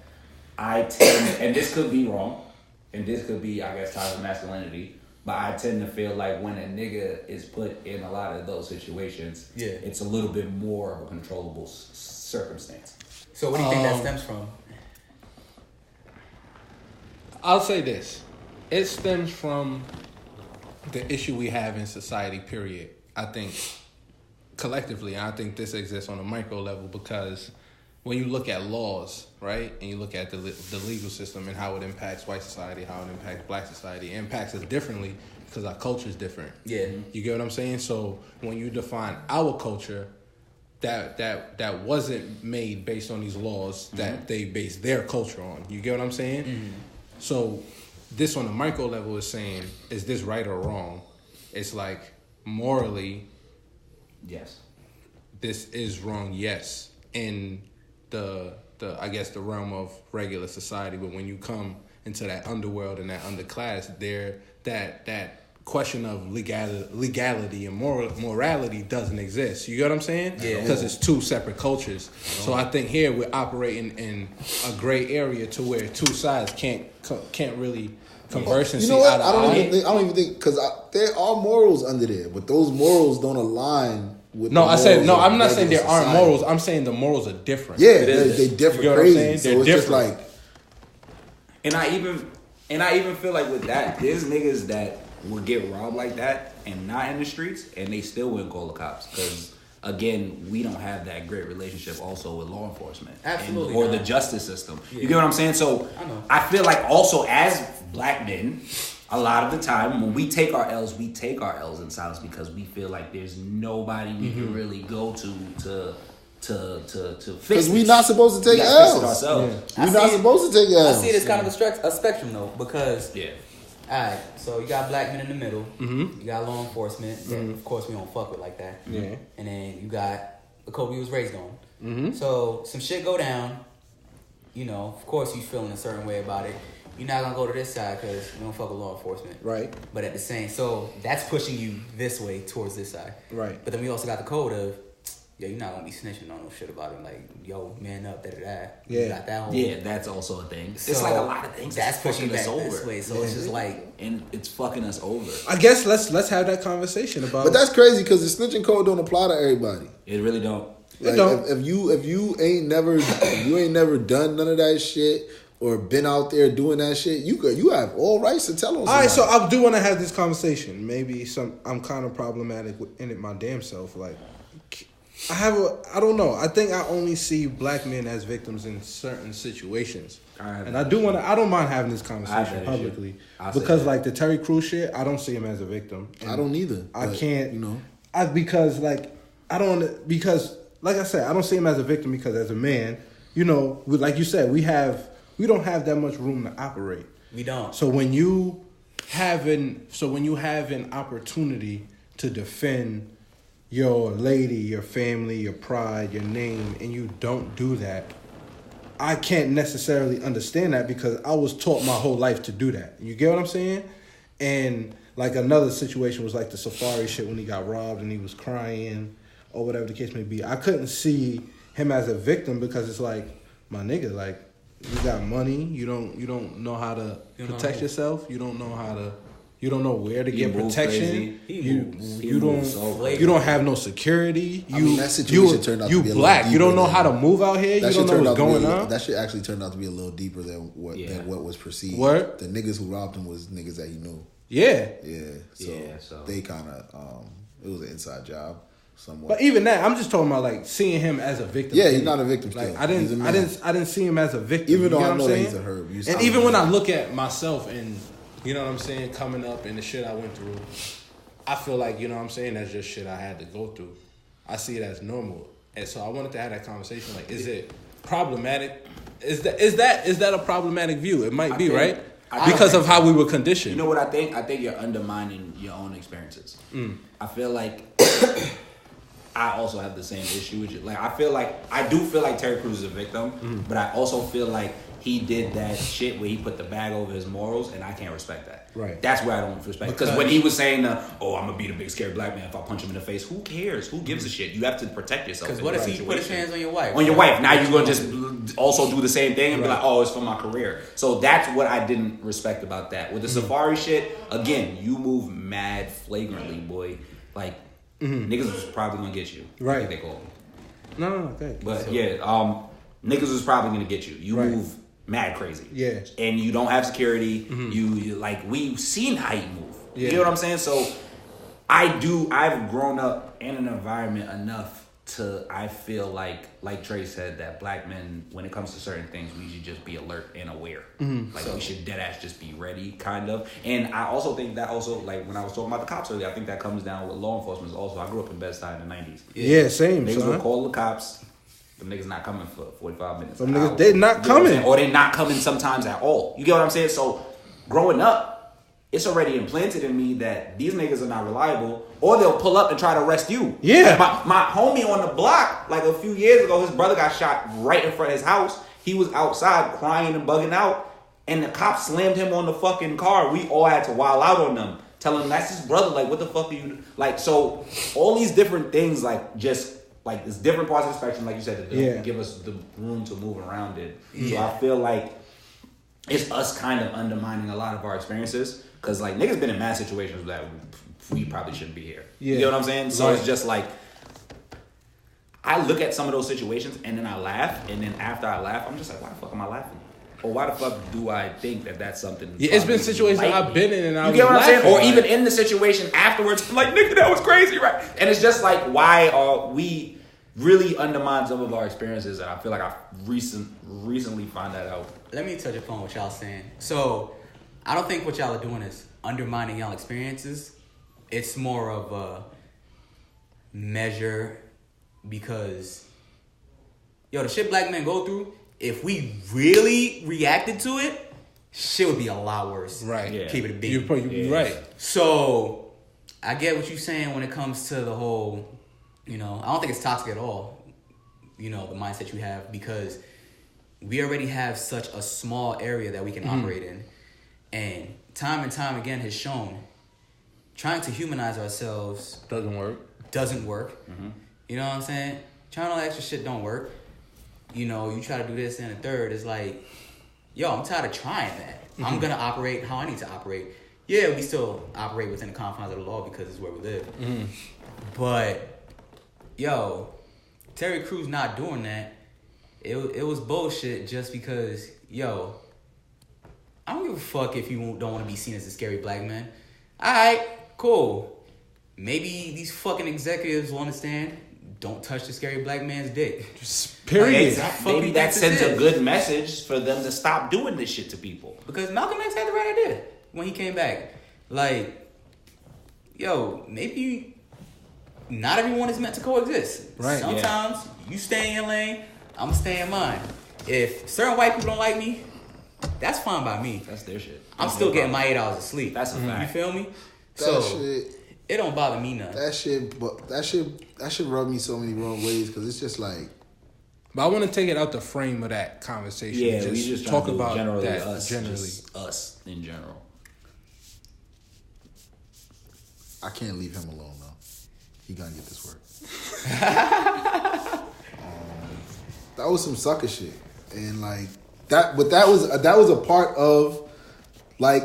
I tend, and this could be wrong, and this could be, I guess, tied to masculinity. But I tend to feel like when a nigga is put in a lot of those situations, it's a little bit more of a controllable circumstance. So what do you think that stems from? I'll say this. It stems from the issue we have in society, period. I think collectively, I think this exists on a micro level because when you look at laws, right, and you look at the legal system and how it impacts white society, how it impacts black society, it impacts us differently because our culture is different. Yeah. You get what I'm saying? So when you define our culture, that wasn't made based on these laws that they base their culture on. You get what I'm saying? Mm-hmm. So this on the micro level is saying, is this right or wrong? It's like morally, yes, this is wrong. Yes, in the I guess the realm of regular society, but when you come into that underworld and that underclass, there that question of legality and morality doesn't exist. You get what I'm saying? Yeah. Because it's two separate cultures. So I think here we're operating in a gray area to where two sides can't really converse and see eye to eye. I don't even think because there are morals under there, but those morals don't align with. No, I'm not saying there aren't morals. I'm saying the morals are different. Yeah, they differ crazy. So it's just like, and I even feel like with that, there's niggas that would get robbed like that and not in the streets, and they still wouldn't call the cops because, again, we don't have that great relationship also with law enforcement. Absolutely. Or the justice system. Yeah. You get what I'm saying? So I feel like also as black men, a lot of the time when we take our L's in silence because we feel like there's nobody we can really go to fix it. Because we're not supposed to take L's. Yeah. We're not supposed to take L's. I see it as kind of a spectrum though, because alright, so you got black men in the middle. Mm-hmm. You got law enforcement that, of course, we don't fuck with like that. Yeah. And then you got the code we was raised on. Mm-hmm. So some shit go down. You know, of course, you feeling a certain way about it. You're not gonna go to this side because you don't fuck with law enforcement. Right. But at the same, so that's pushing you this way towards this side. Right. But then we also got the code of, yo, you're not gonna be snitching on no shit about it. Like, yo, man up, da-da-da. Yeah. You got that whole... Yeah, that's also a thing. So it's like a lot of things that's pushing us back over this way. So it's just like... And it's fucking us over. I guess let's have that conversation about... But that's crazy because the snitching code don't apply to everybody. It really don't. Like, if you ain't never done none of that shit or been out there doing that shit, you have all rights to tell on somebody. All right, so I do want to have this conversation. Maybe I'm kind of problematic in it my damn self. Like, I don't know. I think I only see black men as victims in certain situations. And I don't mind having this conversation publicly. Because like the Terry Crews shit, I don't see him as a victim. And I don't either. I can't, because like I said, I don't see him as a victim because as a man, like you said, we don't have that much room to operate. We don't. So when you have an opportunity to defend your lady, your family, your pride, your name, and you don't do that, I can't necessarily understand that because I was taught my whole life to do that. You get what I'm saying? And like another situation was like the Safari shit when he got robbed and he was crying or whatever the case may be. I couldn't see him as a victim because it's like, my nigga, like, you got money, you don't know how to protect yourself, you don't know where to get protection. You don't have no security. That situation turned out to be a black. little You don't know how to move out here. You don't know what's going on. That shit actually turned out to be a little deeper than what was perceived. What? The niggas who robbed him was niggas that he knew. Yeah. Yeah. So they kind of it was an inside job. Somewhat. But even that, I'm just talking about like seeing him as a victim. Yeah, he's not a victim. Like I didn't see him as a victim. Even though I know that he's a herb. And even when I look at myself and you know what I'm saying, coming up and the shit I went through, I feel like, you know what I'm saying, that's just shit I had to go through. I see it as normal. And so I wanted to have that conversation. Like, is it problematic? Is that a problematic view? It might be, right? Because of how we were conditioned. You know what I think? I think you're undermining your own experiences. I feel like I also have the same issue with you. Like, I do feel like Terry Crews is a victim, but I also feel like he did that shit where he put the bag over his morals, and I can't respect that. Right. That's where I don't respect. Because when he was saying, I'm gonna be the big scary black man if I punch him in the face, who cares? Who gives a shit? You have to protect yourself. Because what if he put his hands on your wife? On your wife. Now you're gonna just also do the same thing and be like, oh, it's for my career. So that's what I didn't respect about that. With the Safari shit, again, you move mad flagrantly, boy. Like, niggas was probably gonna get you. Right. I think they call me. No, okay. But niggas was probably gonna get you. You move mad crazy. Yeah. And you don't have security. You like, we've seen how you move. Yeah. You know what I'm saying? So I've grown up in an environment enough to, I feel like Trey said, that black men, when it comes to certain things, we should just be alert and aware. Like, we should dead ass just be ready, kind of. And I also think that also, like, when I was talking about the cops earlier, I think that comes down with law enforcement also. I grew up in Bed-Stuy in the 90s. Yeah, same. Niggas son. would call the cops. Them niggas not coming for 45 minutes. Some niggas, they not coming. Or they not coming sometimes at all. You get what I'm saying? So, growing up, it's already implanted in me that these niggas are not reliable, or they'll pull up and try to arrest you. Yeah. Like my homie on the block, like a few years ago, his brother got shot right in front of his house. He was outside crying and bugging out, and the cops slammed him on the fucking car. We all had to wild out on them, telling him that's his brother. Like, what the fuck are you, like, so all these different things, like, just, like, there's different parts of the spectrum, like you said, that give us the room to move around it. So I feel like it's us kind of undermining a lot of our experiences. Because, like, niggas been in mad situations that we probably shouldn't be here. Yeah. You know what I'm saying? So it's just like, I look at some of those situations and then I laugh. And then after I laugh, I'm just like, why the fuck am I laughing? Or why the fuck do I think that that's something? Yeah, it's been situations I've been in and I was get what I'm saying? Or like, even in the situation afterwards, I'm like, nigga, that was crazy, right? And it's just like, why are we really undermine some of our experiences? And I feel like I recently found that out. Let me touch upon what y'all saying. So, I don't think what y'all are doing is undermining y'all experiences. It's more of a measure because, the shit black men go through, if we really reacted to it, shit would be a lot worse. Right. Yeah. Keep it a beat. You're right. So, I get what you're saying when it comes to the whole, I don't think it's toxic at all, the mindset you have, because we already have such a small area that we can operate in. And time again has shown trying to humanize ourselves doesn't work. Mm-hmm. You know what I'm saying? Trying all that extra shit don't work. You try to do this and a third. It's like, I'm tired of trying that. I'm going to operate how I need to operate. Yeah, we still operate within the confines of the law because it's where we live. But, Terry Crews not doing that. It was bullshit just because, I don't give a fuck if you don't want to be seen as a scary black man. Alright, cool. Maybe these fucking executives will understand. Don't touch the scary black man's dick. Just period. Maybe that sends a good message for them to stop doing this shit to people. Because Malcolm X had the right idea when he came back. Like, maybe not everyone is meant to coexist. Right. Sometimes you stay in your lane, I'm going to stay in mine. If certain white people don't like me, that's fine by me. That's their shit. I'm still getting my 8 hours of sleep. That's a fact. You feel me? Shit, it don't bother me none. That shit rub me so many wrong ways because it's just like. But I want to take it out the frame of that conversation. Yeah, we just talk about generally that. Us, generally, us in general. I can't leave him alone though. He gonna get this work. That was some sucker shit, and like that. But that was a part of like.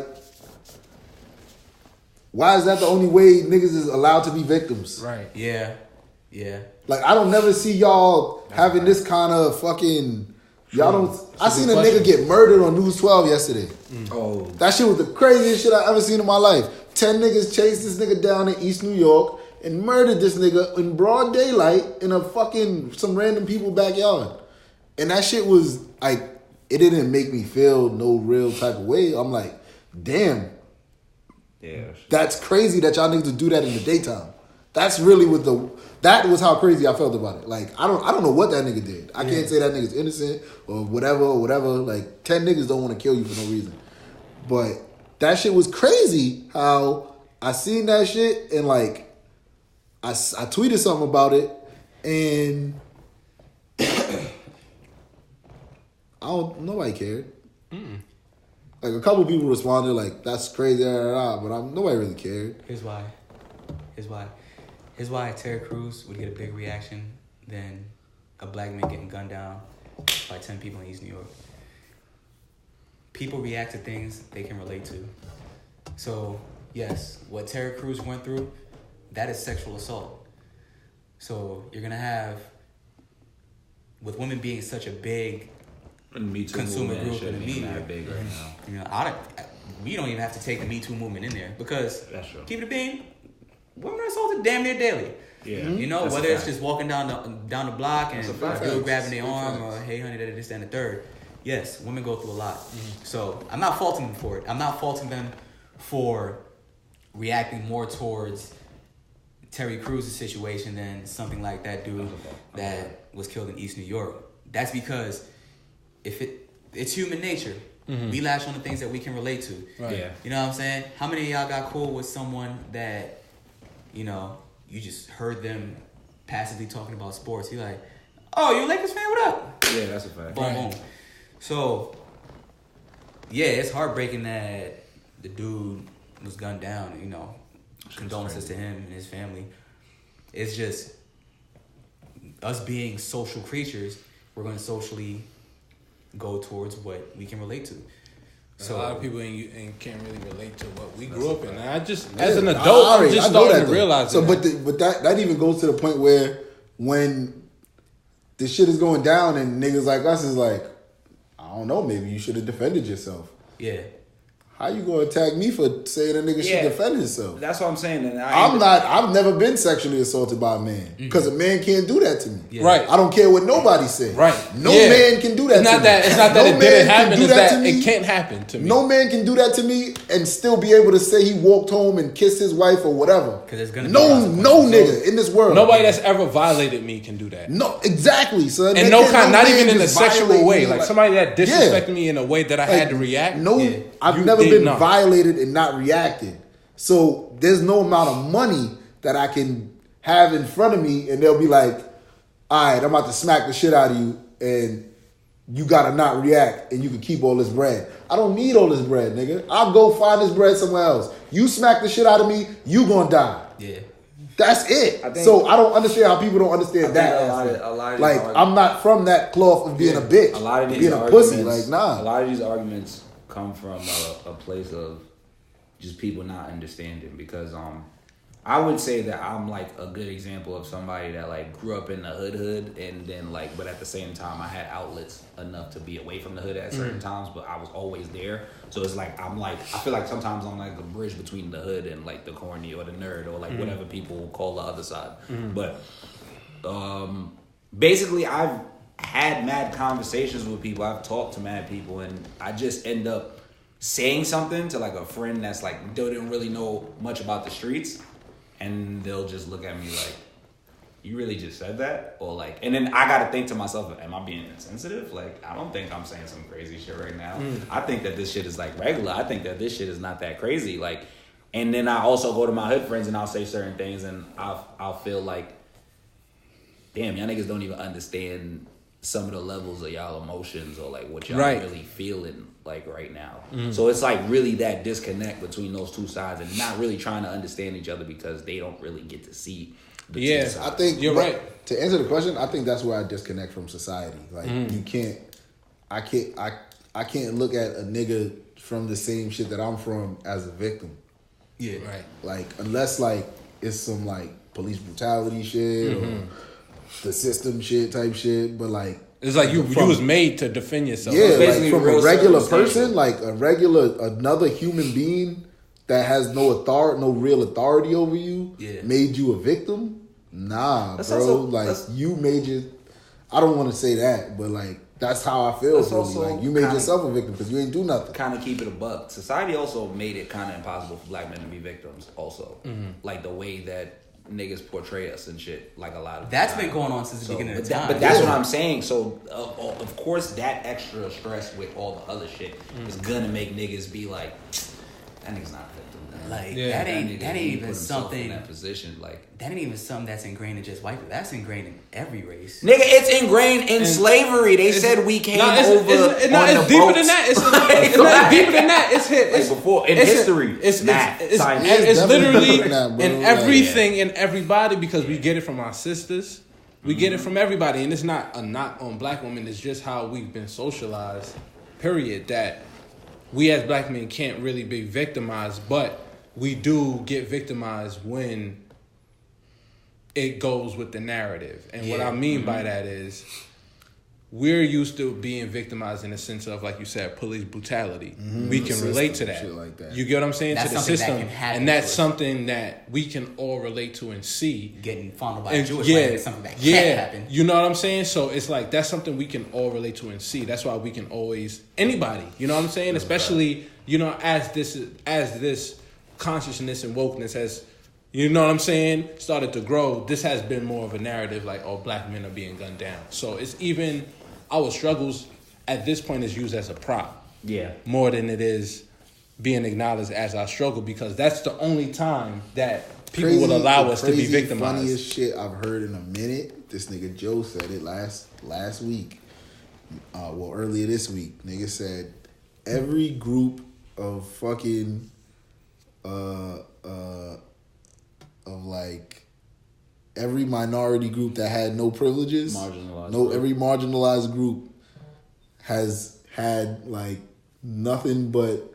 Why is that the only way niggas is allowed to be victims? Right. Yeah. Like I don't never see y'all having this kind of fucking. Y'all don't. I seen a nigga get murdered on News 12 yesterday. Oh, that shit was the craziest shit I ever seen in my life. 10 niggas chased this nigga down in East New York and murdered this nigga in broad daylight in a fucking some random people backyard. And that shit was like, it didn't make me feel no real type of way. I'm like, damn. Yeah. That's crazy that y'all niggas would do that in the daytime. That's really that was how crazy I felt about it. Like, I don't know what that nigga did. I can't say that nigga's innocent or whatever. Like, 10 niggas don't want to kill you for no reason. But that shit was crazy how I seen that shit and like, I tweeted something about it and nobody cared. Like a couple people responded like, that's crazy, but nobody really cared. Here's why Terry Crews would get a big reaction than a black man getting gunned down by 10 people in East New York. People react to things they can relate to. So, yes, what Terry Crews went through, that is sexual assault. So, you're going to have, with women being such a big consumer group in the media. That big right now. You know, we don't even have to take the Me Too movement in there because that's true. Keep it being, women are assaulted damn near daily. Yeah, you know, whether it's just walking down the block and a dude grabbing their arm or hey honey, that this and the third. Yes, women go through a lot. So I'm not faulting them for it. I'm not faulting them for reacting more towards Terry Cruz's situation than something like that dude that was killed in East New York. That's because it's human nature. We lash on the things that we can relate to. Right. Yeah. You know what I'm saying? How many of y'all got cool with someone that, you know, you just heard them passively talking about sports? You're like, oh, you a Lakers fan? What up? Yeah, that's a fact. Boom, boom. So, yeah, it's heartbreaking that the dude was gunned down. You know, condolences to him and his family. It's just us being social creatures. We're going to socially go towards what we can relate to. So a lot of people can't really relate to what we grew up in. And I just, as an adult, I'm just starting to realize so, that. But that even goes to the point where when the shit is going down and niggas like us is like, I don't know, maybe you should have defended yourself. Yeah. How you gonna attack me for saying a nigga should defend himself? That's what I'm saying. And I've never been sexually assaulted by a man because a man can't do that to me. Yeah. Right. I don't care what nobody says. Right. No man can do that. It's not that it didn't happen. It's that it can't happen to me. No man can do that to me and still be able to say he walked home and kissed his wife or whatever. Because there's gonna be no nigga in this world. Nobody that's ever violated me can do that. No, exactly. So and not even in a sexual way. Like somebody that disrespected me in a way that I had to react. No, I've never been violated and not reacted. So there's no amount of money that I can have in front of me and they'll be like, all right, I'm about to smack the shit out of you and you gotta not react and you can keep all this bread. I don't need all this bread, nigga. I'll go find this bread somewhere else. You smack the shit out of me, you gonna die. Yeah. That's it. I don't understand how people don't understand that. A lot of like, I'm not from that cloth of being a bitch. A lot of these being a pussy. Like, nah. A lot of these arguments come from a place of just people not understanding because I would say that I'm like a good example of somebody that like grew up in the hood and then like but at the same time I had outlets enough to be away from the hood at certain times, but I was always there. So it's like I feel like sometimes I'm like a bridge between the hood and like the corny or the nerd or like whatever people call the other side. But basically I've had mad conversations with people, I've talked to mad people, and I just end up saying something to like a friend that's like didn't really know much about the streets, and they'll just look at me like, you really just said that? Or like, and then I gotta think to myself, am I being insensitive? Like, I don't think I'm saying some crazy shit right now. I think that this shit is like regular. I think that this shit is not that crazy. Like, and then I also go to my hood friends and I'll say certain things and I'll feel like, damn, y'all niggas don't even understand some of the levels of y'all emotions or like what y'all really feeling like right now. So it's like really that disconnect between those two sides and not really trying to understand each other because they don't really get to see the two sides. I think you're right. To answer the question, I think that's where I disconnect from society. Like you can't I can't look at a nigga from the same shit that I'm from as a victim. Yeah. Right. Like unless like it's some like police brutality shit or the system shit type shit, but like it's like you was made to defend yourself. Yeah, like from a regular person, like another human being that has no real authority over you, made you a victim. Nah, that's bro. You made your. I don't want to say that, but like that's how I feel. Really. Like you made yourself a victim because you ain't do nothing. Kind of keep it a buck. Society also made it kind of impossible for black men to be victims. Also, like the way that niggas portray us and shit, like a lot of that's been going on since the beginning of time. But that's what I'm saying. So of course that extra stress with all the other shit is gonna make niggas be like, that nigga's not a victim. Like that ain't even something in that position. Like that ain't even something that's ingrained in just white people. That's ingrained in every race. Nigga, it's ingrained in slavery. They said we came over. It's deeper than that. It's not deeper than that. It's before in history. It's literally in everything and everybody because we get it from our sisters. We get it from everybody, and it's not a knock on black women. It's just how we've been socialized. Period. That we as black men can't really be victimized, but we do get victimized when it goes with the narrative. And what I mean by that is we're used to being victimized in the sense of, like you said, police brutality. We can relate to that. Shit like that. You get what I'm saying? That's to the something system. that can happen And that's to us. something that we can all relate to and see. Getting fondled by a Jewish man is something that can't happen. You know what I'm saying? So it's like, that's something we can all relate to and see. That's why we can always, anybody, you know what I'm saying? Especially, you know, as this consciousness and wokeness has, you know what I'm saying, started to grow, this has been more of a narrative like, oh, black men are being gunned down. So it's even, our struggles at this point is used as a prop. Yeah. More than it is being acknowledged as our struggle, because that's the only time that people will allow us to be victimized. Funniest shit I've heard in a minute. This nigga Joe said it last week. Earlier this week. Nigga said every group of fucking of like every minority group that had no privileges, every marginalized group has had like nothing but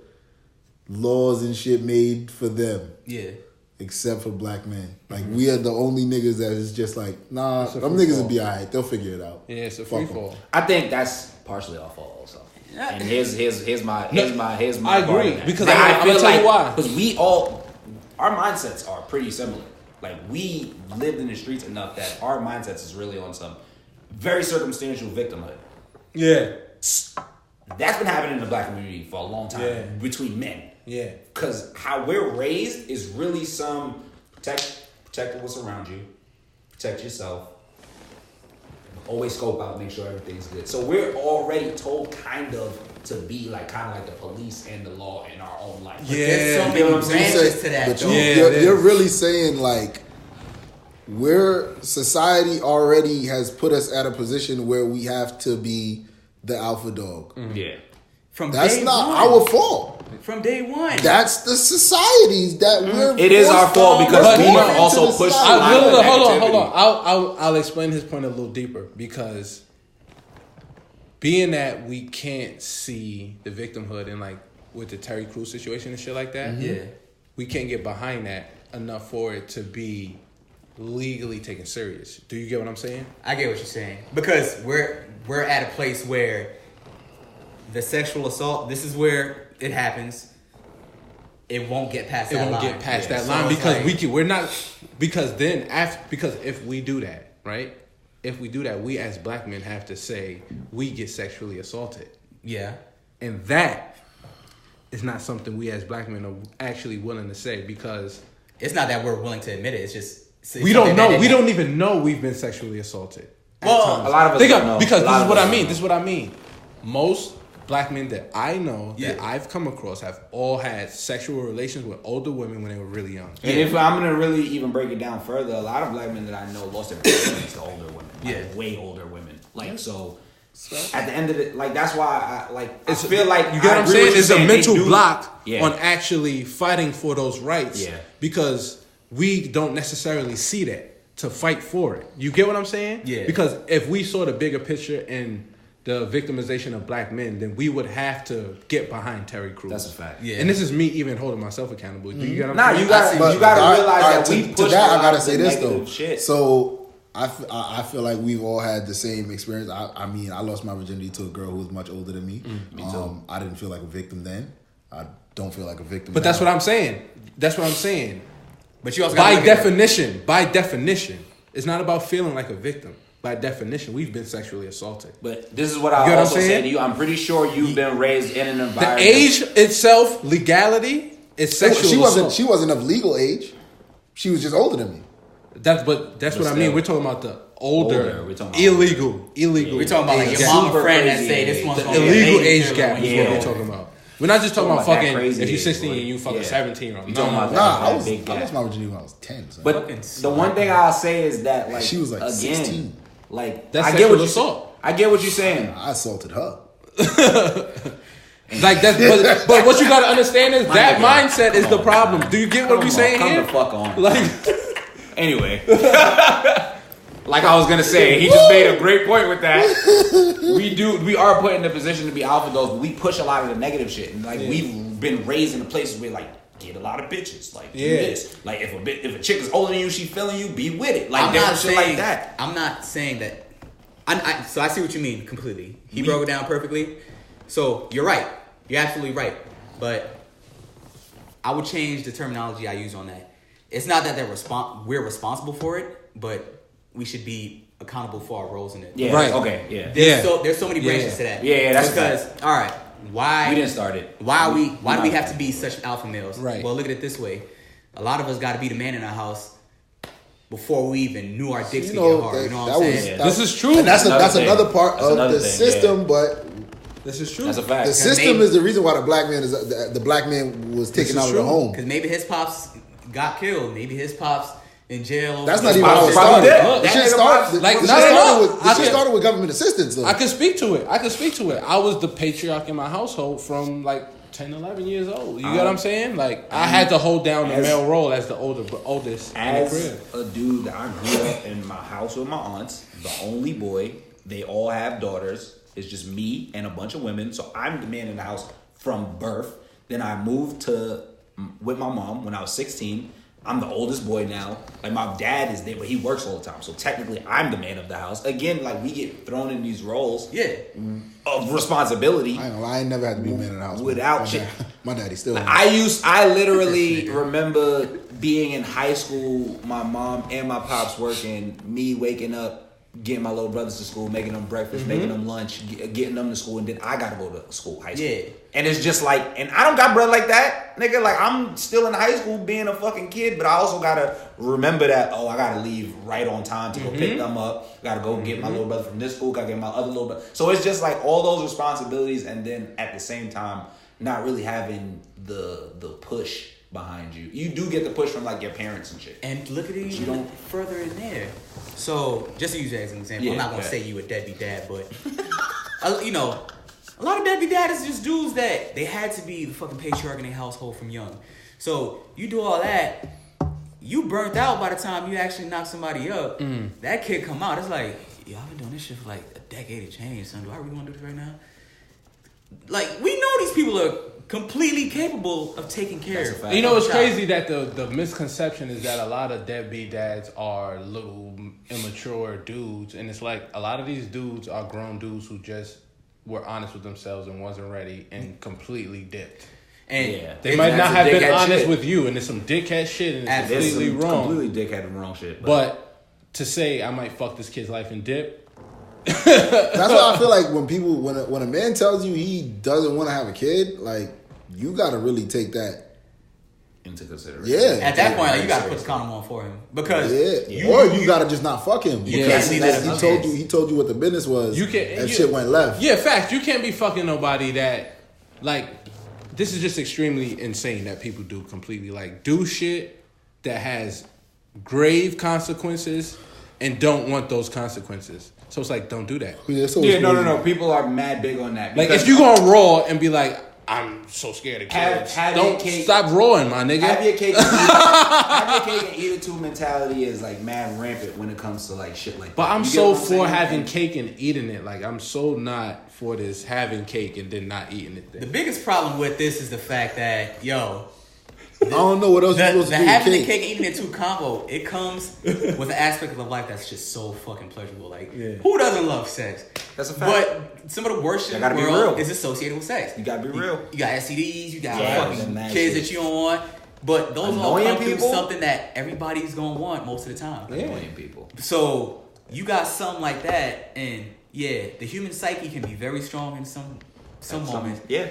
laws and shit made for them. Yeah. Except for black men. Like, we are the only niggas that is just like, nah, them niggas will be alright. They'll figure it out. Yeah, it's a free fall. I think that's partially our fault also. And here's my I agree, because I feel tell like you why. Because our mindsets are pretty similar. Like, we lived in the streets enough that our mindsets is really on some very circumstantial victimhood. Yeah. That's been happening in the black community for a long time between men. Yeah. Because how we're raised is really some protect what's around you, protect yourself, always scope out, make sure everything's good. So we're already told kind of to be like the police and the law in our own life. Yeah. There's so many branches to that. But you're really saying like, where society already has put us at a position where we have to be the alpha dog. Mm-hmm. Yeah. That's not our fault. From day one. That's the societies that we're. It is our fault because we also pushed. Hold on. I'll explain his point a little deeper, because being that we can't see the victimhood in like with the Terry Crews situation and shit like that. Yeah. We can't get behind that enough for it to be legally taken serious. Do you get what I'm saying? I get what you're saying, because we're at a place where the sexual assault, this is where it happens. It won't get past that line. It won't get past that line, because because if we do that, right? If we do that, we as black men have to say we get sexually assaulted. Yeah. And that is not something we as black men are actually willing to say, because it's not that we're willing to admit it. It's just we don't know. We don't even know we've been sexually assaulted. Well, a lot of us don't know. Because this is what I mean. Most black men that I know, that I've come across, have all had sexual relations with older women when they were really young. And if I'm gonna really even break it down further, a lot of black men that I know lost their virginities to older women. Like, way older women. Like, so at the end of it, like, that's why I feel like, you get what I'm saying? It's a mental block on actually fighting for those rights. Yeah. Because we don't necessarily see that to fight for it. You get what I'm saying? Yeah. Because if we saw the bigger picture and the victimization of black men, then we would have to get behind Terry Crews. That's a fact. Yeah. And this is me even holding myself accountable. Do you get what saying? I'm saying? You gotta realize that we to that. I gotta say this though. Shit. So I feel like we've all had the same experience. I mean, I lost my virginity to a girl who was much older than me. Me too. I didn't feel like a victim then. I don't feel like a victim. But now. that's what I'm saying. That's what I'm saying. But you also by definition, it's not about feeling like a victim. By definition, we've been sexually assaulted. But this is what I also say to you. I'm pretty sure you've been raised in an environment. The age itself, legality, is sexual assault. She wasn't of legal she was just older than me. That's what I mean. We're talking about the older. We're talking about illegal. We're talking about like your mama friend that say this one's the illegal age gap is what we're talking about. We're not just talking about fucking if you're 16 and you fuck a 17-year-old. You talking about I lost my virginity when I was 10. So. But the one thing I'll say is that, like, she was like 16. Like, that's sexual assault. I get what you're saying. I assaulted her. Like that, but what you gotta understand is that mindset is the problem. Do you get what we're saying here? Come the fuck on. Like, anyway, like I was gonna say, he just made a great point with that. We are put in the position to be alpha dogs, but we push a lot of the negative shit, and like we've been raised in the places where like get a lot of bitches, like do this. Like if a chick is older than you, she feeling you, be with it. Like different shit like that. I'm not saying that. So I see what you mean completely. He broke it down perfectly. So you're right. You're absolutely right. But I would change the terminology I use on that. It's not that we're responsible for it, but we should be accountable for our roles in it. Yeah. Right. Okay. Yeah. There's so many branches to that. Yeah. That's because all right. Why we didn't start it? Why do we have to be such alpha males? Right. Well, look at it this way. A lot of us got to be the man in our house before we even knew our dicks could get hard. You know what I'm saying? This is true. And that's another part of the system, but this is true. That's a fact. The system is the reason why the black man was taken out of the home. Because maybe his pops got killed. Maybe his pops in jail. That's not even how it started. This shit started with government assistance. Though. I can speak to it. I was the patriarch in my household from like 10, 11 years old. You get what I'm saying? Like, I had to hold down the male role as the oldest in the crib. A dude, I grew up in my house with my aunts, the only boy. They all have daughters. It's just me and a bunch of women. So I'm the man in the house from birth. Then I moved with my mom when I was 16. I'm the oldest boy now. Like, my dad is there, but he works all the time. So technically, I'm the man of the house. Again, like, we get thrown in these roles of responsibility. I ain't gonna lie, I ain't never had to be a man in the house. Without shit. My daddy still. Like, I literally remember being in high school, my mom and my pops working, me waking up, getting my little brothers to school, making them breakfast, making them lunch, getting them to school, and then I gotta go to school, high school. Yeah. And it's just like, and I don't got bread like that, nigga. Like, I'm still in high school being a fucking kid, but I also gotta remember that, I gotta leave right on time to go pick them up. Gotta go get my little brother from this school, gotta get my other little brother. So it's just like all those responsibilities, and then at the same time, not really having the push behind you. You do get the push from like your parents and shit. And look at it even further in there. So just to use that as an example, I'm not gonna say you a deadbeat dad, but you know, a lot of deadbeat dads is just dudes that they had to be the fucking patriarch in their household from young. So you do all that, you burnt out by the time you actually knock somebody up. That kid come out, it's like, yo, I've been doing this shit for like a decade of change, son. Do I really want to do this right now? Like, we know these people are completely capable of taking care of. You know, it's crazy that the misconception is that a lot of deadbeat dads are little immature dudes, and it's like a lot of these dudes are grown dudes who just were honest with themselves and wasn't ready and completely dipped. And they might not have been honest with you, and it's some dickhead shit, and it's completely wrong. Completely dickhead and wrong shit. But to say I might fuck this kid's life and dip. That's why I feel like when a man tells you he doesn't want to have a kid, like, you gotta really take that into consideration. Yeah. At that point, like, you gotta put the condom on for him because or you gotta just not fuck him. Because he told you what the business was. Shit went left. Yeah, facts. You can't be fucking nobody that, like, this is just extremely insane that people do completely, like, do shit that has grave consequences and don't want those consequences. So it's like, don't do that. No. People are mad big on that. Like, if you go on Raw and be like, I'm so scared of kids. Don't stop rolling, my nigga. Have your cake and eat it too mentality is like mad rampant when it comes to like shit like that. But I'm so for having cake and eating it. Like, I'm so not for this having cake and then not eating it. The biggest problem with this is the fact that, I don't know what else you're supposed to do. Having the cake and eating it too combo, it comes with an aspect of life that's just so fucking pleasurable. Like, who doesn't love sex? That's a fact. But some of the worst shit in the world is associated with sex. You gotta be real. You got STDs, you got fucking kids that you don't want. But those all come through something that everybody's gonna want most of the time. Annoying people. So you got something like that, and the human psyche can be very strong in some moments. Yeah.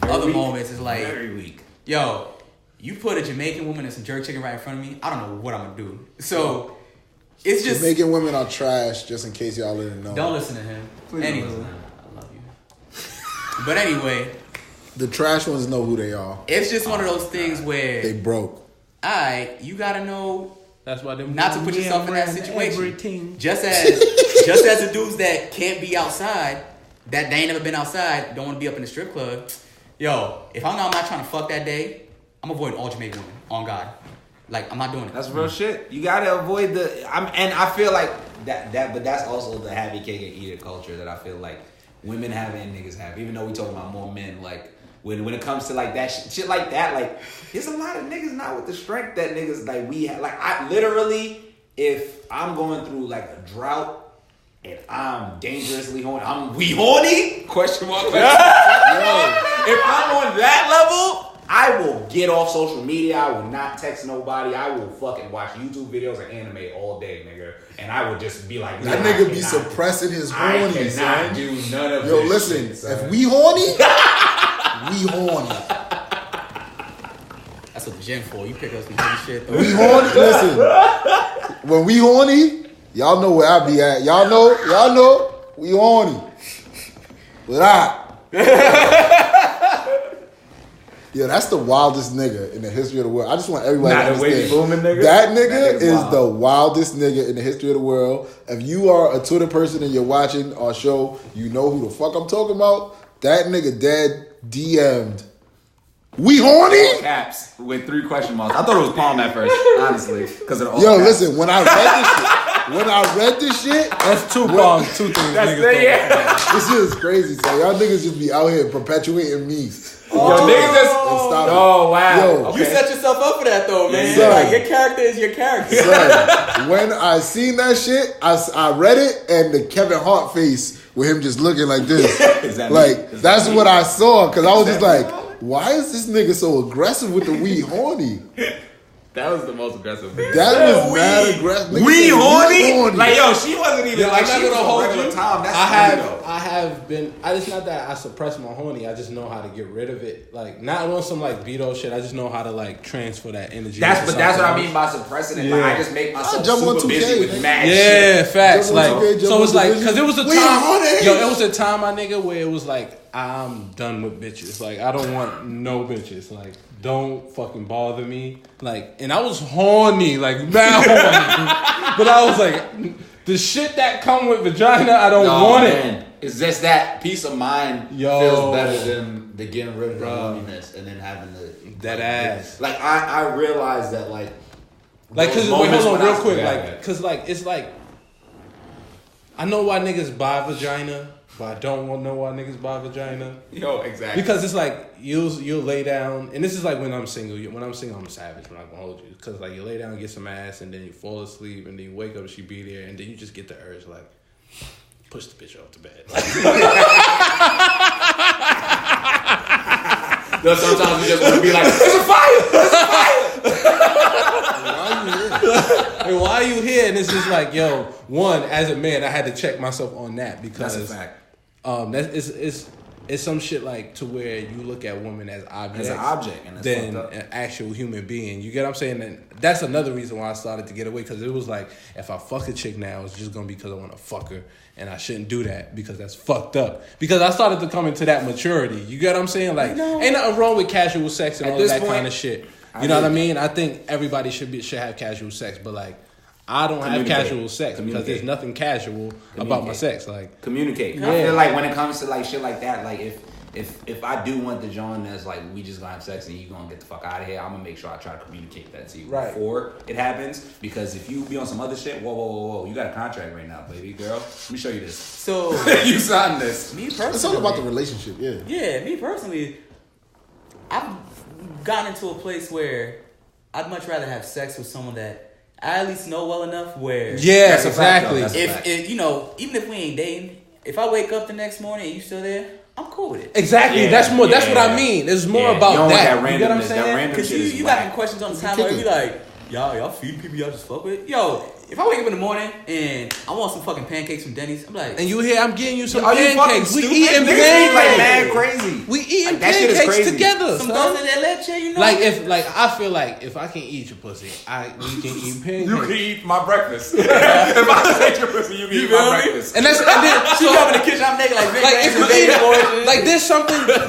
Other moments is like, very weak. Yo, you put a Jamaican woman and some jerk chicken right in front of me, I don't know what I'm gonna do. So it's just Jamaican women are trash. Just in case y'all didn't know. Don't listen to him. Anyway, I love you. But anyway, the trash ones know who they are. It's just one of those things where they broke. You gotta know. That's why not to put yourself in that situation. Just as the dudes that can't be outside, that they ain't never been outside, don't want to be up in the strip club. Yo, if I'm not trying to fuck that day, I'm avoiding all Jamaican women. On God, like, I'm not doing it. That's real shit. You gotta avoid and I feel like that. But that's also the have your cake and eat it culture that I feel like women have and niggas have. Even though we talking about more men, like when it comes to like that shit like that, like there's a lot of niggas not with the strength that niggas like we have. Like, I literally, if I'm going through like a drought and I'm dangerously horny. We horny? Question mark. If I'm on that level, I will get off social media. I will not text nobody. I will fucking watch YouTube videos and anime all day, nigga. And I would just be like, that nigga be suppressing his horny, son. I cannot do none of this. Yo, listen, shit, son. if we horny, we horny. That's what the gym for. You pick up some horny shit. Though. We horny. Listen, when we horny, y'all know where I be at. Y'all know, we horny. Yeah, that's the wildest nigga in the history of the world. I just want everybody to understand. That nigga is the wildest nigga in the history of the world. If you are a Twitter person and you're watching our show, you know who the fuck I'm talking about. That nigga dead DM'd. We horny? Caps with 3 question marks. I thought it was Palm at first, honestly, because of the Yo, listen, when I read this shit, that's 2 palms, 2 things. That's This shit is crazy. So y'all niggas just be out here perpetuating memes. Yo, niggas just wow. Yo, okay. You set yourself up for that though, man. Son, like your character is your character. Son, when I seen that shit, I read it and the Kevin Hart face with him just looking like this. That's what I saw because I was just like, why is this nigga so aggressive with the we horny? That was the most aggressive thing. That was mad aggressive. We horny? Like, yo, she wasn't even like, she was hold on regular time. That's I have been, it's not that I suppress my horny, I just know how to get rid of it. Like, not on some like Beto shit, I just know how to like transfer that energy. That's what I mean by suppressing it. Yeah. Like, I just make myself super busy with mad shit. Yeah, facts. Like, so it's like, cause it was a time, it was a time, my nigga, where it was like, I'm done with bitches. Like, I don't want no bitches. Like, don't fucking bother me. Like, and I was horny, like mad horny. But I was like, the shit that come with vagina, I don't want it. It's just that peace of mind feels better than the getting rid of the loneliness and then having that ass. Like, I realized that, like cause wait, hold on real quick. Like, cause like, it's like, I know why niggas buy vagina, but I don't want to know why niggas buy vagina. Yo, exactly. Because it's like, you'll lay down, and this is like when I'm single. When I'm single, I'm a savage. I'm not gonna hold you. Because like, you lay down and get some ass, and then you fall asleep, and then you wake up and she be there, and then you just get the urge like, push the bitch off the bed. No, sometimes you just want to be like, there's a fire! And why are you here? And it's just like, yo, one, as a man, I had to check myself on that because that's a fact. It's some shit like to where you look at women as objects, and that's than an actual human being. You get what I'm saying? And that's another reason why I started to get away, because it was like, if I fuck a chick now, it's just gonna be because I want to fuck her, and I shouldn't do that because that's fucked up. Because I started to come into that maturity. You get what I'm saying? Like, ain't nothing wrong with casual sex and all that kind of shit. You know what I mean? I think everybody should have casual sex, but like, I don't have casual sex because there's nothing casual about my sex. Like, communicate. Yeah. I feel like when it comes to like shit like that, like if I do want the joint that's like, we just gonna have sex and you gonna get the fuck out of here, I'm gonna make sure I try to communicate that to you before it happens. Because if you be on some other shit, whoa, you got a contract right now, baby girl. Let me show you this. So you signed this. Me personally, it's all about the relationship. Yeah, me personally, I've gotten into a place where I'd much rather have sex with someone that I at least know well enough where... Yes, exactly. If you know, even if we ain't dating, if I wake up the next morning and you still there, I'm cool with it. Exactly. That's what I mean. It's more about that. You know what I'm saying? Because you got some questions on the time where you be like, y'all feed people y'all just fuck with? Yo, if I wake up in the morning and I want some fucking pancakes from Denny's, I'm like... And you hear, I'm getting you some pancakes. We eating pancakes. Like, mad crazy. We eating pancakes together. Some dulce de leche, you know? Like, I feel like if I can eat your pussy, we can eat pancakes. You can eat my breakfast. If I just ate your pussy, you can eat my breakfast. And then she come in the kitchen, I'm naked like if you eat, like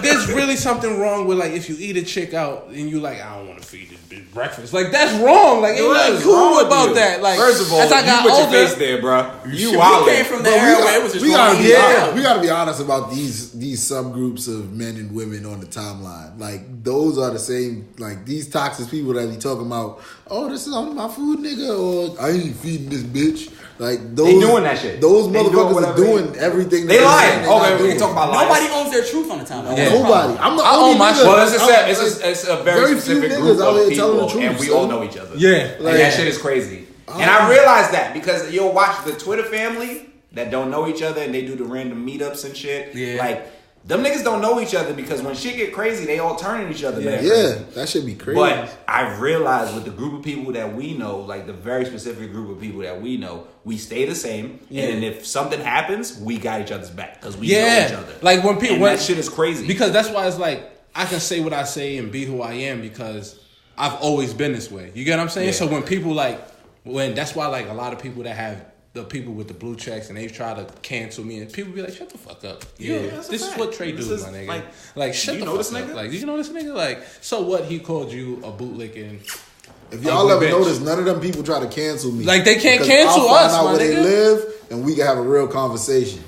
there's really something wrong with like if you eat a chick out and you like, I don't want to feed this bitch breakfast. Like, that's wrong. Like, ain't nothing cool about that. Like, first of all, as I got you put older, your face there, bro. You came from the era where it was just we gotta be honest about these subgroups of men and women on the timeline. Like, those are the same, like, these toxic people that be talking about, oh, this is on my food, nigga, or I ain't feeding this bitch. Like, those, they doing that shit. Those motherfuckers are doing everything. They lying. Okay, we can talk about lies. Nobody owns their truth on the timeline. Yeah. Nobody. I'm the I own my shit. Well, it's a very specific group of people, and we all know each other. Yeah. And that shit is crazy. And I realized that because you'll watch the Twitter family, that don't know each other and they do the random meetups and shit. Yeah. Like, them niggas don't know each other because when shit get crazy, they all turn on each other. Yeah, that should be crazy. But I've realized with the group of people that we know, like the very specific group of people that we know, we stay the same. Yeah. And if something happens, we got each other's back because we know each other. Like when people, that shit is crazy. Because that's why it's like, I can say what I say and be who I am because I've always been this way. You get what I'm saying? Yeah. So when people that's why like a lot of people that have the people with the blue checks and they try to cancel me and people be like, shut the fuck up. Yeah, this is what Trey do, my nigga. Like shut the fuck up. Like, you know this nigga? Like, so what? He called you a bootlicking. If y'all ever notice, none of them people try to cancel me. Like, they can't cancel us, I'll find out where they live and we can have a real conversation.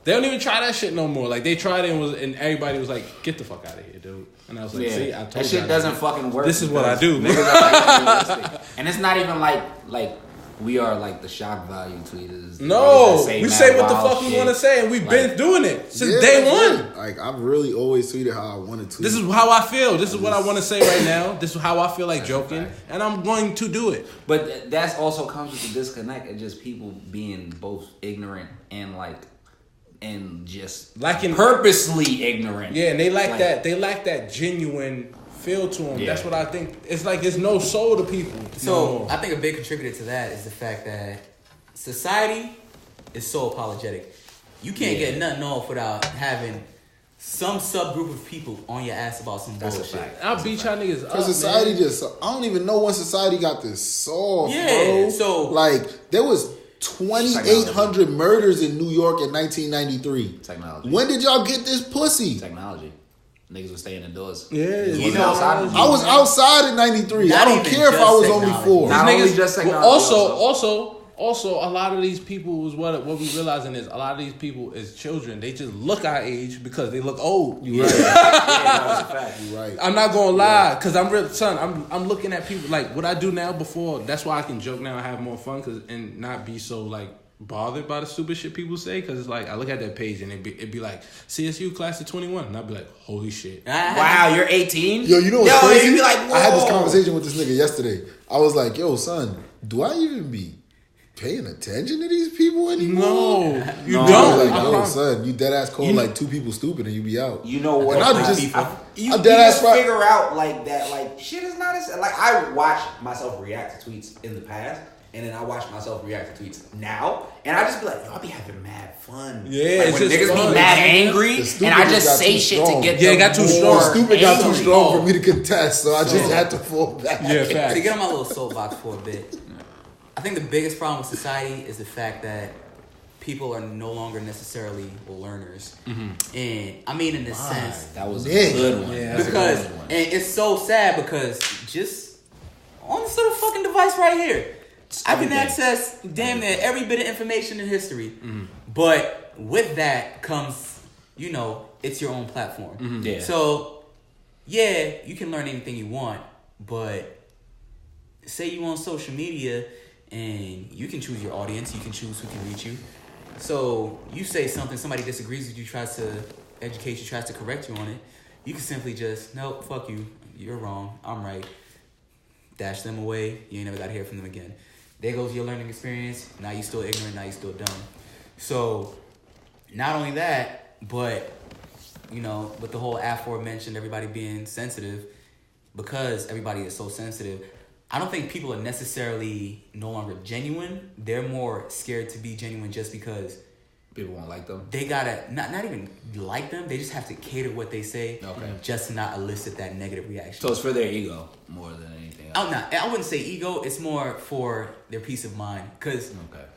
They don't even try that shit no more. Like, they tried it and everybody was like, get the fuck out of here, dude. And I was like, see, I told you. That shit doesn't fucking work. This is what I do. Niggas are like, and it's not even like we are like the shock value tweeters. No, we say what the fuck we want to say, and we've been doing it since day one. Like, I've really always tweeted how I want to tweet. This is how I feel. This is what I want to say right now. This is how I feel like joking, and I'm going to do it. But that's also comes with the disconnect and just people being both ignorant and just lacking purposely ignorant. Yeah, and they lack that. They lack that genuine feel to them. Yeah. That's what I think. It's like there's no soul to people. So I think a big contributor to that is the fact that society is so apologetic. You can't get nothing off without having some subgroup of people on your ass about some bullshit. I'll beat y'all niggas up. Society I don't even know when society got this soft, bro. So like there was 2,800 murders in New York in 1993. Technology. When did y'all get this pussy? Technology. Niggas were staying indoors. Yeah, you know, I was outside in 93. I don't care if I was only 4. Not only just technology. Also, a lot of these people is what we realizing is a lot of these people is children. They just look our age because they look old. You right. That's a fact. You right. I'm not gonna lie, cause I'm looking at people like what I do now before. That's why I can joke now and have more fun, and not be so like bothered by the stupid shit people say, because it's like I look at that page and it'd be like CSU class of 21 and I'd be like, holy shit, wow, you're 18. Yo, you know what's crazy? You'd be like, whoa. I had this conversation with this nigga yesterday. I was like, yo son, do I even be paying attention to these people anymore? No, you don't. Like, yo son, you dead ass call like 2 people stupid and you be out. You know what? And you just figure out like that, like shit is not as like I watch myself react to tweets in the past. And then I watch myself react to tweets now, and I just be like, yo, I be having mad fun. Yeah, like, when niggas be mad angry, and I just say shit to get them. Yeah, it got too strong. The stupid got too strong for me to contest, so I just had to fall back. Yeah, fact. To get on my little soapbox for a bit, I think the biggest problem with society is the fact that people are no longer necessarily learners. Mm-hmm. And I mean in the sense... That was a good one. Yeah, because, and it's so sad because just on this little fucking device right here, I can access damn near every bit of information in history. Mm-hmm. But with that comes, it's your own platform. Mm-hmm. Yeah. So, yeah, you can learn anything you want, but say you on social media and you can choose your audience, you can choose who can reach you. So you say something, somebody disagrees with you, tries to educate you, tries to correct you on it. You can simply just, nope, fuck you, you're wrong, I'm right. Dash them away, you ain't never got to hear from them again. There goes your learning experience. Now you still ignorant. Now you still dumb. So, not only that, but with the whole aforementioned everybody being sensitive, because everybody is so sensitive, I don't think people are necessarily no longer genuine. They're more scared to be genuine just because people won't like them. They gotta not even like them. They just have to cater what they say, just to not elicit that negative reaction. So it's for their ego more than anything else. I wouldn't say ego. It's more for their peace of mind. Because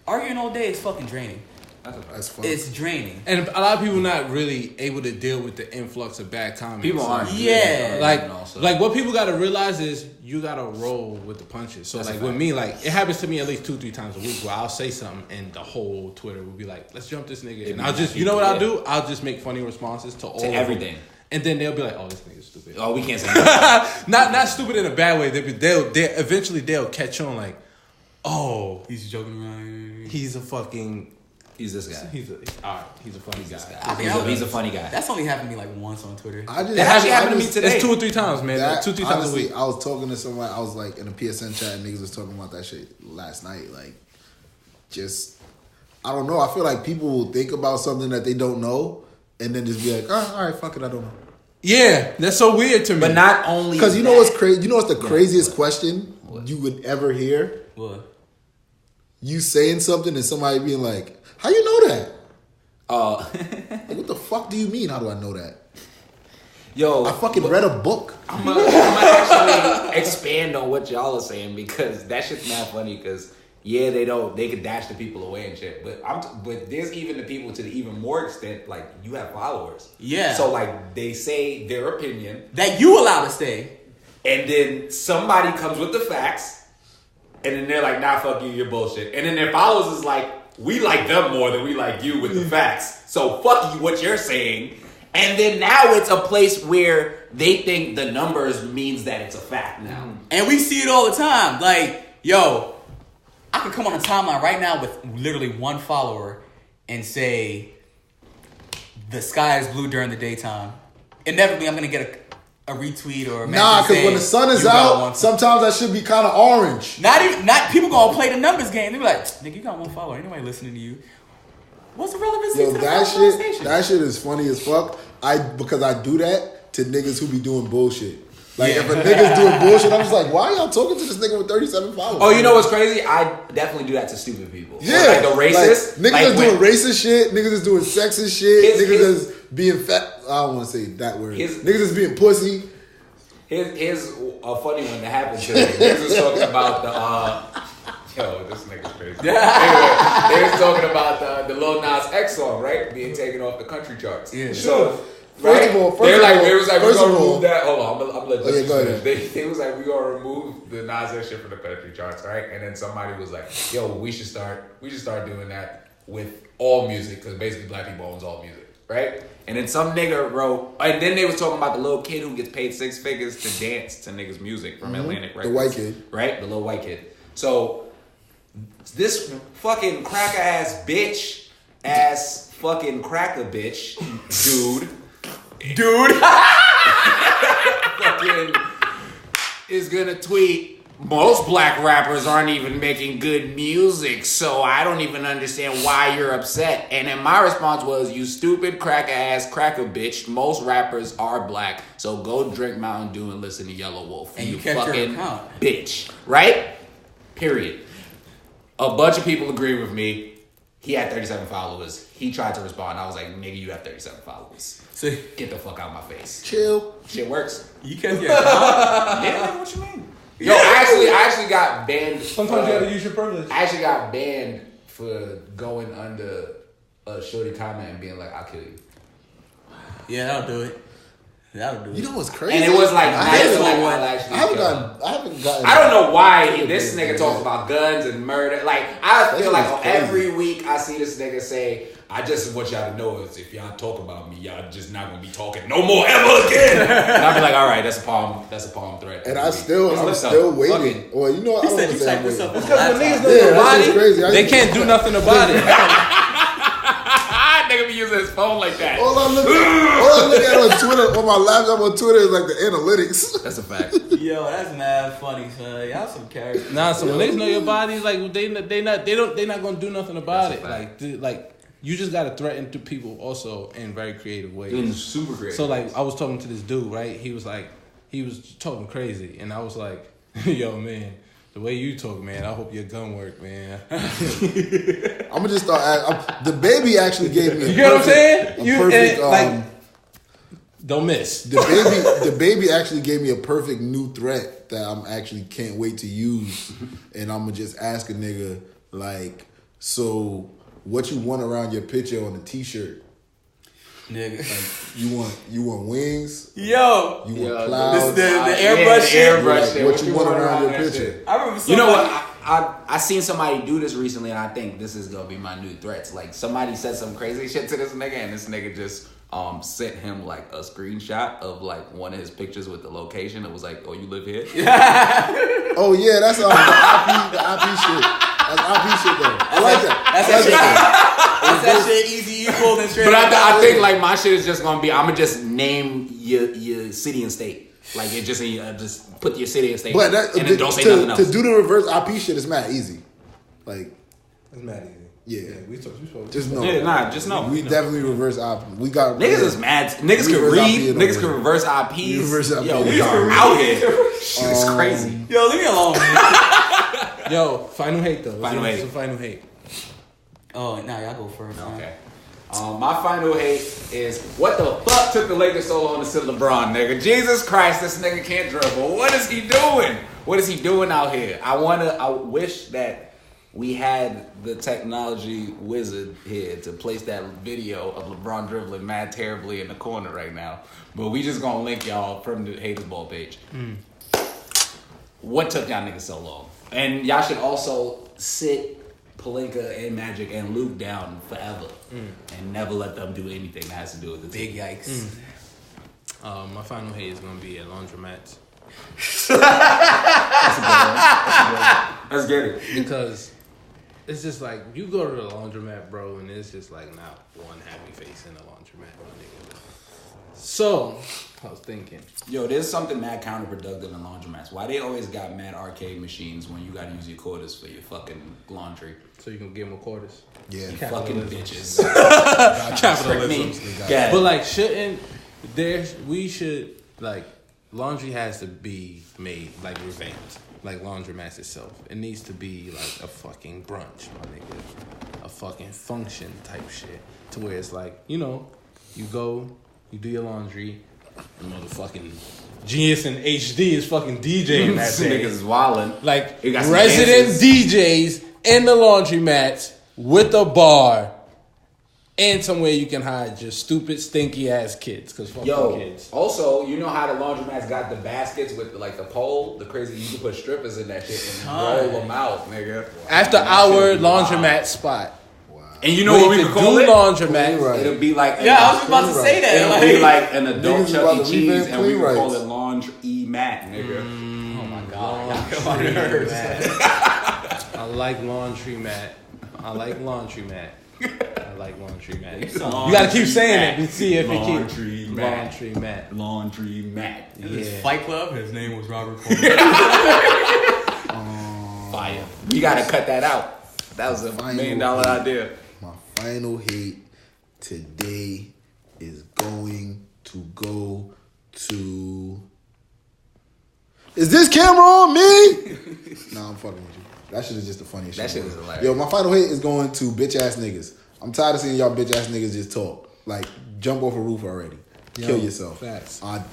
arguing all day is fucking draining. That's fun. It's draining. And a lot of people not really able to deal with the influx of bad comments. People aren't. Yeah. Like what people got to realize is you got to roll with the punches. So like with me, like it happens to me at least 2-3 times a week where I'll say something and the whole Twitter will be like, let's jump this nigga. And I'll just, you know what I'll do? I'll just make funny responses to all of everything. Them. And then they'll be like, oh, this nigga's stupid. Oh, we can't say that. Not stupid in a bad way. They'll eventually catch on like, oh, he's joking around. He's a fucking... He's this guy. He's a funny guy. He's a funny guy. That's only happened to me like once on Twitter. That actually happened to me today. It's 2 or 3 times, man. 2-3 times a week. I was talking to someone. I was like in a PSN chat and niggas was talking about that shit last night. Like, just I don't know. I feel like people will think about something that they don't know and then just be like, oh, all right, fuck it, I don't know. Yeah, that's so weird to me. But not only because you know what's crazy. You know what's the craziest question you would ever hear? What? You saying something and somebody being like, "How you know that?" Like, what the fuck do you mean? How do I know that? Yo, I fucking read a book. I'm gonna actually expand on what y'all are saying because that shit's mad funny. Because they could dash the people away and shit. But there's even the people to the even more extent like you have followers. Yeah. So like they say their opinion that you allow to stay, and then somebody comes with the facts. And then they're like, nah, fuck you, you're bullshit. And then their followers is like, we like them more than we like you with the facts. So fuck you, what you're saying. And then now it's a place where they think the numbers means that it's a fact now. And we see it all the time. Like, yo, I could come on a timeline right now with literally one follower and say, the sky is blue during the daytime. Inevitably, I'm going to get a retweet or a message. Nah, because when the sun is out, sometimes that should be kind of orange. Not people gonna play the numbers game. They be like, nigga, you got one follower. Ain't nobody listening to you. What's the relevancy to the that shit is funny as fuck. Because I do that to niggas who be doing bullshit. Like if a nigga's doing bullshit, I'm just like, why are y'all talking to this nigga with 37 followers? Oh, you know what's crazy? I definitely do that to stupid people. Yeah, like the racist. Like, niggas is doing racist shit. Niggas is doing sexist shit. Niggas is being fat. I don't want to say that word. Niggas is being pussy. Here's a funny one that happened today. Niggas was talking about yo, this nigga's crazy. Anyway, they was talking about the Lil Nas X song, right? Being taken off the country charts. Yeah, so, First of all, they was like, we're gonna remove that. Hold on, I'm gonna let you go ahead. They was like, we're gonna remove the Nas X shit from the country charts, right? And then somebody was like, yo, we should start doing that with all music, because basically black people owns all music, right? And then some nigga wrote, and then they was talking about the little kid who gets paid 6 figures to dance to niggas' music from Atlantic Records. The white kid. Right? The little white kid. So, this fucking cracker ass fucking cracker bitch, dude, fucking is gonna tweet, most black rappers aren't even making good music, so I don't even understand why you're upset. And then my response was, you stupid cracker bitch, most rappers are black, so go drink Mountain Dew and listen to Yellow Wolf, and you fucking bitch. Right? Period. A bunch of people agree with me. He had 37 followers. He tried to respond. I was like, nigga, you have 37 followers. See? Get the fuck out of my face. Chill. Shit works. You kept your account? Yeah, what you mean? Yo, I actually got banned. Sometimes you gotta use your privilege. I actually got banned for going under a shorty comment and being like, I'll kill you. Yeah, that'll do it. You know what's crazy? And it was like, I haven't gotten. I don't know why this nigga talks about guns and murder. Like, I feel like every week I see this nigga say, I just want y'all to know is if y'all talk about me, y'all just not gonna be talking no more ever again. And I'll be like, all right, that's a palm threat. And I'm still waiting. Well, you know, I don't want to say I'm waiting. Because when niggas know your body, they can't do nothing about it. Nigga be using his phone like that. All I look at on Twitter, on my laptop on Twitter is like the analytics. That's a fact. Yo, that's mad funny, son. Y'all some characters. Nah, so when niggas know your body, like they not gonna do nothing about it. Like you just gotta threaten to people also in very creative ways. In super creative. So like I was talking to this dude, right? He was talking crazy, and I was like, yo, man. The way you talk, man, I hope your gun work, man. I'm gonna just start. The baby actually gave me. You get what I'm saying? Don't miss. The baby actually gave me a perfect new threat that I'm actually can't wait to use, and I'm gonna just ask a nigga like, so what you want around your picture on the t-shirt? Nigga, like, you want wings? Yo, you want clouds? The airbrush shit. Like, what you want around your picture? I remember. You know what? I seen somebody do this recently, and I think this is gonna be my new threats. Like somebody said some crazy shit to this nigga, and this nigga just sent him like a screenshot of like one of his pictures with the location. It was like, oh, you live here? Oh yeah, that's the IP shit. That's IP shit though. I like that. That's that shit easy, equal, and straight. But I think like my shit is just gonna be, I'm gonna just name your city and state. Like it just put your city and state, and then don't say nothing else. To do the reverse IP shit is mad easy. Like it's mad easy. Yeah. We supposed Just know. Yeah, just know. We definitely reverse IP. We got niggas is mad. Niggas can read. Niggas can reverse IPs. Reverse IP. Yo, we are out here. Shit is crazy. Yo, leave me alone, man. Yo, final hate though. Final hate. Oh, nah, y'all go first. Okay. My final hate is what the fuck took the Lakers so long to sit LeBron, nigga? Jesus Christ, this nigga can't dribble. What is he doing? What is he doing out here? I wish that we had the technology wizard here to place that video of LeBron dribbling mad terribly in the corner right now. But we just gonna link y'all from the Haters Ball page. What took y'all niggas so long? And y'all should also sit Pelinka and Magic and Luke down forever and never let them do anything that has to do with the Big yikes. My final hate is gonna be at laundromats. Let's get it. Because it's just like you go to the laundromat, bro, and it's just like not one happy face in the laundromat, my nigga. So I was thinking, yo, there's something mad counterproductive in laundromats. Why they always got mad arcade machines when you gotta use your quarters for your fucking laundry? So you can give them a quarters. Yeah, you fucking bitches. Capitalism. But like, we should like laundry has to be made like revamped. Like laundromats itself. It needs to be like a fucking brunch, my nigga. A fucking function type shit. To where it's like, you know, you go, you do your laundry, and motherfucking Genius and HD is fucking DJing that day. Niggas is wildin'. Like resident DJs in the laundromats with a bar and somewhere you can hide your stupid, stinky ass kids. Cause fuck kids. Also, you know how the laundromats got the baskets with like the pole, the crazy you can put strippers in that shit and roll them out, nigga. After our laundromat spot. And you know what we could call it? Laundromat. Right. It'll be like I was about to say that. It'll be like an adult Chuck E. Cheese, and we right. call it laundry-mat, nigga. Oh my god. I like laundromat. I like laundromat. You gotta keep saying it to see if it keeps Laundromat. Yeah. Fight Club. His name was Robert. Fire. We gotta cut that out. That was a $1 million idea. My final hate today is going to go to. Is this camera on me? Nah, I'm fucking with you. That shit is just the funniest shit. That shit is hilarious. Yo, my final hate is going to bitch ass niggas. I'm tired of seeing y'all bitch ass niggas just talk. Like, jump off a roof already. Kill yourself. Facts. I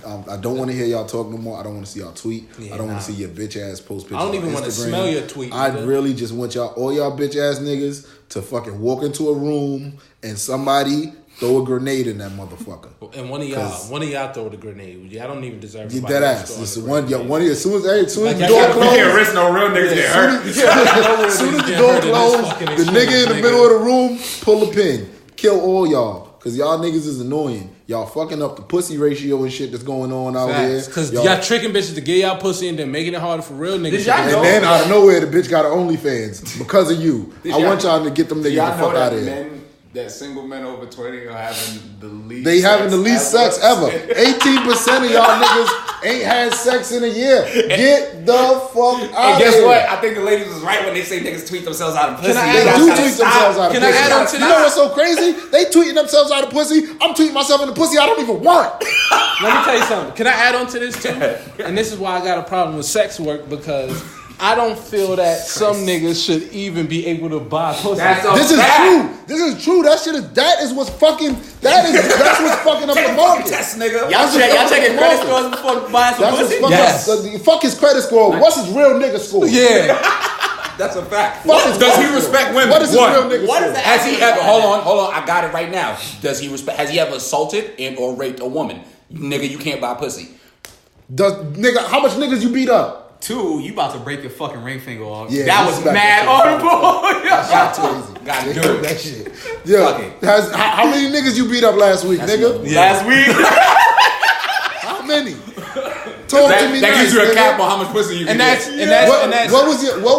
don't want to hear y'all talk no more. I don't want to see y'all tweet. I don't want to see your bitch ass post pictures. I don't even want to smell your tweet. I really just want all y'all bitch ass niggas to fucking walk into a room and somebody throw a grenade in that motherfucker. And one of y'all throw the grenade. Y'all don't even deserve. Get that ass. As soon as the door You closed, can't risk no real niggas get hurt. as soon as the door closed, the nigga in the middle of the room pull a pin, kill all y'all. Cause y'all niggas is annoying. Y'all fucking up the pussy ratio and shit that's going on out here. Cause y'all tricking bitches to get y'all pussy and then making it harder for real niggas. And then out of nowhere, the bitch got her OnlyFans because of you. I want y'all to get them niggas the fuck out of here. That single men over 20 are having the least. They having the least sex ever. 18% of y'all niggas ain't had sex in a year. Get the fuck out of here. And guess what? I think the ladies was right when they say niggas tweet themselves out of pussy. They do tweet themselves out of pussy. Can I add on to You know what's so crazy? They tweeting themselves out of pussy. I'm tweeting myself in the pussy I don't even want. Let me tell you something. Can I add on to this too? And this is why I got a problem with sex work, because I don't feel that some niggas should even be able to buy pussy. This is true. This is true. That's what's fucking. That's what's fucking up the market. Test, nigga. Y'all checking credit scores before buying some pussy? Yes. Fuck his credit score. What's his real nigga score? Yeah. That's a fact. Does he respect women? What is his real nigga score? Has he ever? Hold on. I got it right now. Has he ever assaulted and or raped a woman? Nigga, you can't buy pussy. How much niggas you beat up? 2, you about to break your fucking ring finger off. Yeah, that was mad honorable. Got to do it. That shit. Yeah. How many niggas you beat up last week, nigga? Last week? How many? Talk to me. That gives you a cap on how much pussy you can get. What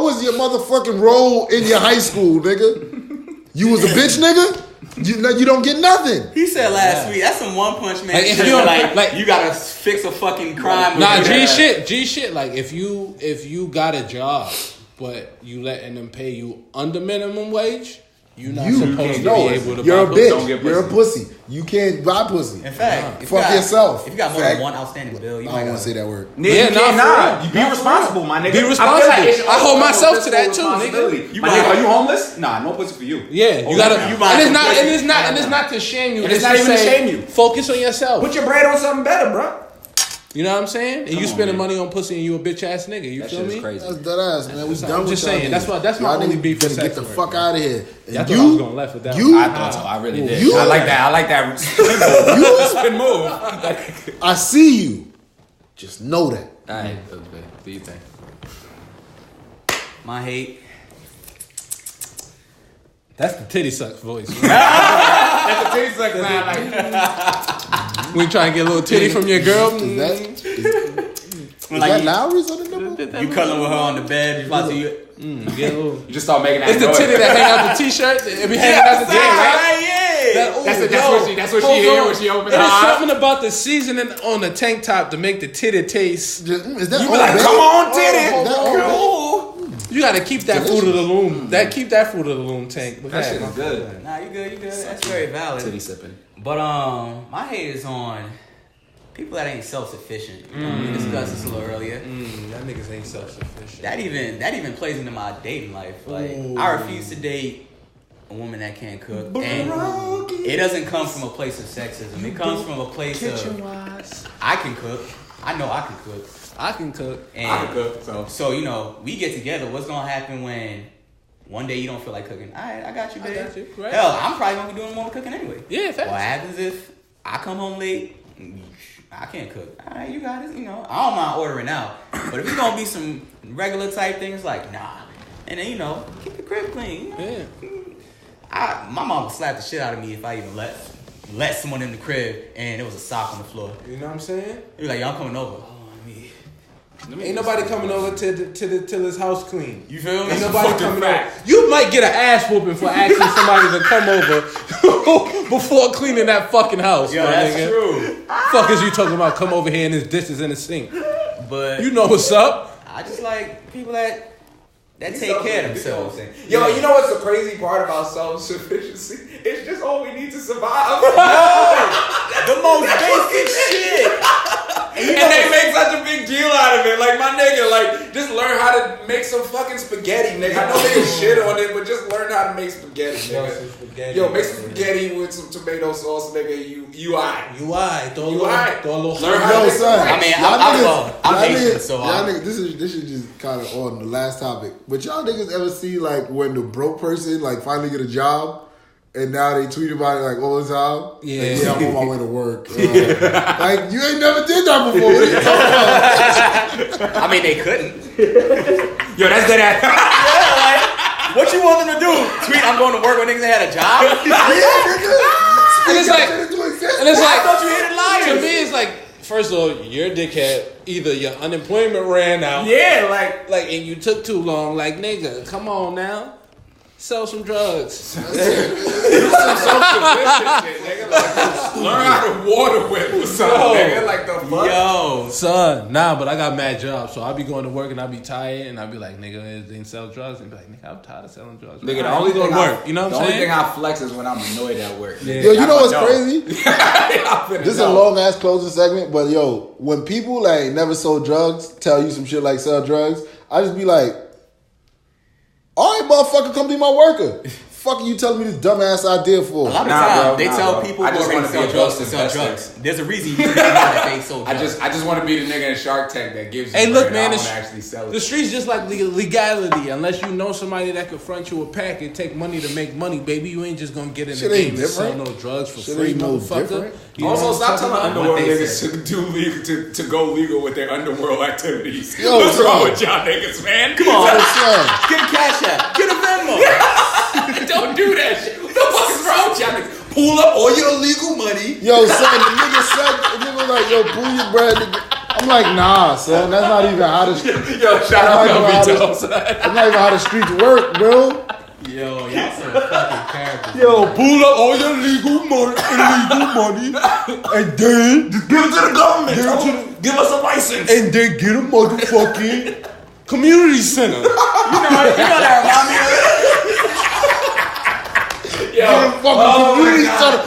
was your motherfucking role in your high school, nigga? You was a bitch, nigga? You don't get nothing. He said last week. That's some One Punch Man. If you you gotta fix a fucking crime. Nah, G shit. Like if you got a job, but you letting them pay you under minimum wage, You're not supposed to be able to you're buy a bitch. Don't get pussy. You're a pussy. You can't buy pussy. In fact, fuck yourself. If you got more than one outstanding bill, you I might don't want to say that word. Nah. You be responsible, my nigga. Be responsible. I hold myself to that too, nigga. My nigga, are you homeless? Nah, no pussy for you. Yeah, you gotta. And it's not to shame you. And it's not even to shame you. Focus on yourself. Put your bread on something better, bro. You know what I'm saying? And you spending money on pussy and you a bitch ass nigga. You feel me? Crazy. That's dead ass, man. We done I'm with just y'all saying. niggas. That's my only beef with sex. Get the fuck out of here. And I thought I was gonna left with that. I thought so. I really did. I like that. Spin move. I see you. Just know that. All right, do you think? My hate. That's the titty suck voice. That's the titty suck sound like. We try and get a little titty from your girl. Is that Lowry's on the number? You cuddling with her on the bed. You about to You just start making that. It's the titty that hang out the t-shirt. It be hanging out the t-shirt, right? That's what she hear when she opens her There's eyes. something about the seasoning on the tank top to make the titty taste. Is that You be like, come on, titty. You gotta keep that fruit of the loom. Keep that fruit of the loom tank. That shit is good. Nah, you good. That's very valid. Titty sipping. But my hate is on people that ain't self-sufficient. We discussed this a little earlier. That niggas ain't self-sufficient. That even plays into my dating life. Like, I refuse to date a woman that can't cook. And it doesn't come from a place of sexism. It comes from a place of I can cook. I know I can cook. I can cook. And I can cook. So, you know, we get together. What's gonna happen when one day you don't feel like cooking? All right, I got you, babe. I got you. Right. Hell, I'm probably gonna be doing more cooking anyway. Yeah, facts. What happens if I come home late? I can't cook. All right, you got it. You know, I don't mind ordering out. But if it's gonna be some regular type things, like nah, and then keep the crib clean. Yeah. My mom would slap the shit out of me if I even let someone in the crib and there was a sock on the floor. You know what I'm saying? You're like, y'all coming over? Ain't nobody coming over till his house clean. You feel me? Ain't nobody coming over. You might get an ass whooping for asking somebody to come over before cleaning that fucking house. Yo, that's true. Fuck is you talking about? Come over here and his dishes in the sink. But you know what's up. I just like people that take care of themselves. Yo, you know what's the crazy part about self-sufficiency? It's just all we need to survive. The most basic shit. And they make such a big deal out of it. Like, my nigga, like, just learn how to make some fucking spaghetti, nigga. I know niggas shit on it, but just learn how to make spaghetti, nigga. Yo, make some spaghetti with some tomato sauce, nigga. You aight. You aight. Throw a little. Learn how to make son. I mean, I'm Asian, so y'all niggas, this is just kind of on the last topic. But y'all niggas ever see, like, when the broke person, like, finally get a job? And now they tweet about it like all the time. Yeah, like, I'm on my way to work. Like, you ain't never did that before. What are you talking about? I mean, they couldn't. Yo, that's dead ass. Yeah, like, what you want them to do? Tweet, I'm going to work when niggas ain't had a job? And it's like, I thought you hated liars. To me, it's like, first of all, you're a dickhead. Either your unemployment ran out. Yeah, like, and you took too long. Like, nigga, come on now. Sell some drugs. do some self-sufficient shit, nigga. Like, learn how to water whip or something, nigga. Like, the fuck? Yo. Son, but I got mad jobs. So I be going to work and I be tired and I be like, nigga, they sell drugs. And be like, nigga, I'm tired of selling drugs. Nigga, the only thing work. You know what I'm saying? The only thing I flex is when I'm annoyed at work. Yeah. Yo, you know what's crazy? This This is a long ass closing segment, but yo, when people like never sold drugs tell you some shit like sell drugs, I just be like, all right, motherfucker, come be my worker. Fuck you telling me this dumbass idea for? A lot of times they tell people who are going to sell drugs to sell drugs. There's a reason you think that they sold drugs. I just want to be the nigga in Shark Tank that gives you Hey, look, bread. man, I don't actually sell it. The streets just like legality. Unless you know somebody that could front you a pack and take money to make money, baby, you ain't just gonna get in the game and sell no drugs for free, motherfucker. Also, stop telling underworld niggas to go legal with their underworld activities. Yo, what's wrong with y'all niggas, man? Come on, get a cash app, get a Venmo. Don't do that shit. What the fuck is wrong with y'all niggas? Pull up all your illegal money. Yo, son, the nigga like, yo, pull your bread. Nigga. I'm like, nah, son, that's not even how the shout out to that's not even how the streets work, bro. Yo, y'all some fucking characters. Yo, pull up all your illegal money, and then just give it to the government. Give us a license. And then get a motherfucking community center. You know that remind me of?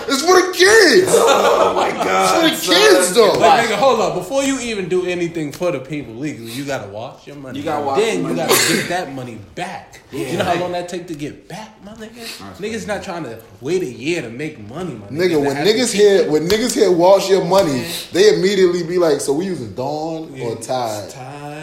It's for the kids. Oh my god. It's for the kids though. Like, nigga, hold up. Before you even do anything for the people legally, you gotta wash your money. You gotta wash then your you money. gotta get that money back. Yeah. You know how long that take to get back, my nigga? Niggas not trying to wait a year to make money, my nigga. When niggas hear wash your money, they immediately be like, so we using Dawn or Tide?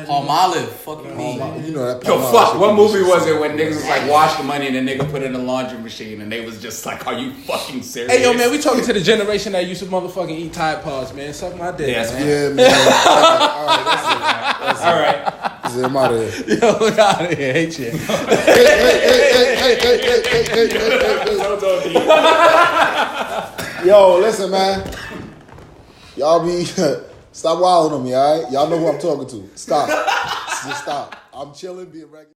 Palmolive, fucking me. You know that. Yo, fuck. What movie was it when niggas was like, wash the money and the nigga put it in the laundry machine and they was just like, are you fucking serious? Hey, yo, man, we talking to the generation that used to motherfucking eat Tide Pods, man. Suck my dick, man. Yeah, man. All right, that's it. All right. I'm out of here. Yo, look out of here. Hate you. Hey. Yo, listen, man. Y'all be stop wilding on me, all right? Y'all know who I'm talking to. Stop. Just stop. I'm chilling, being regular.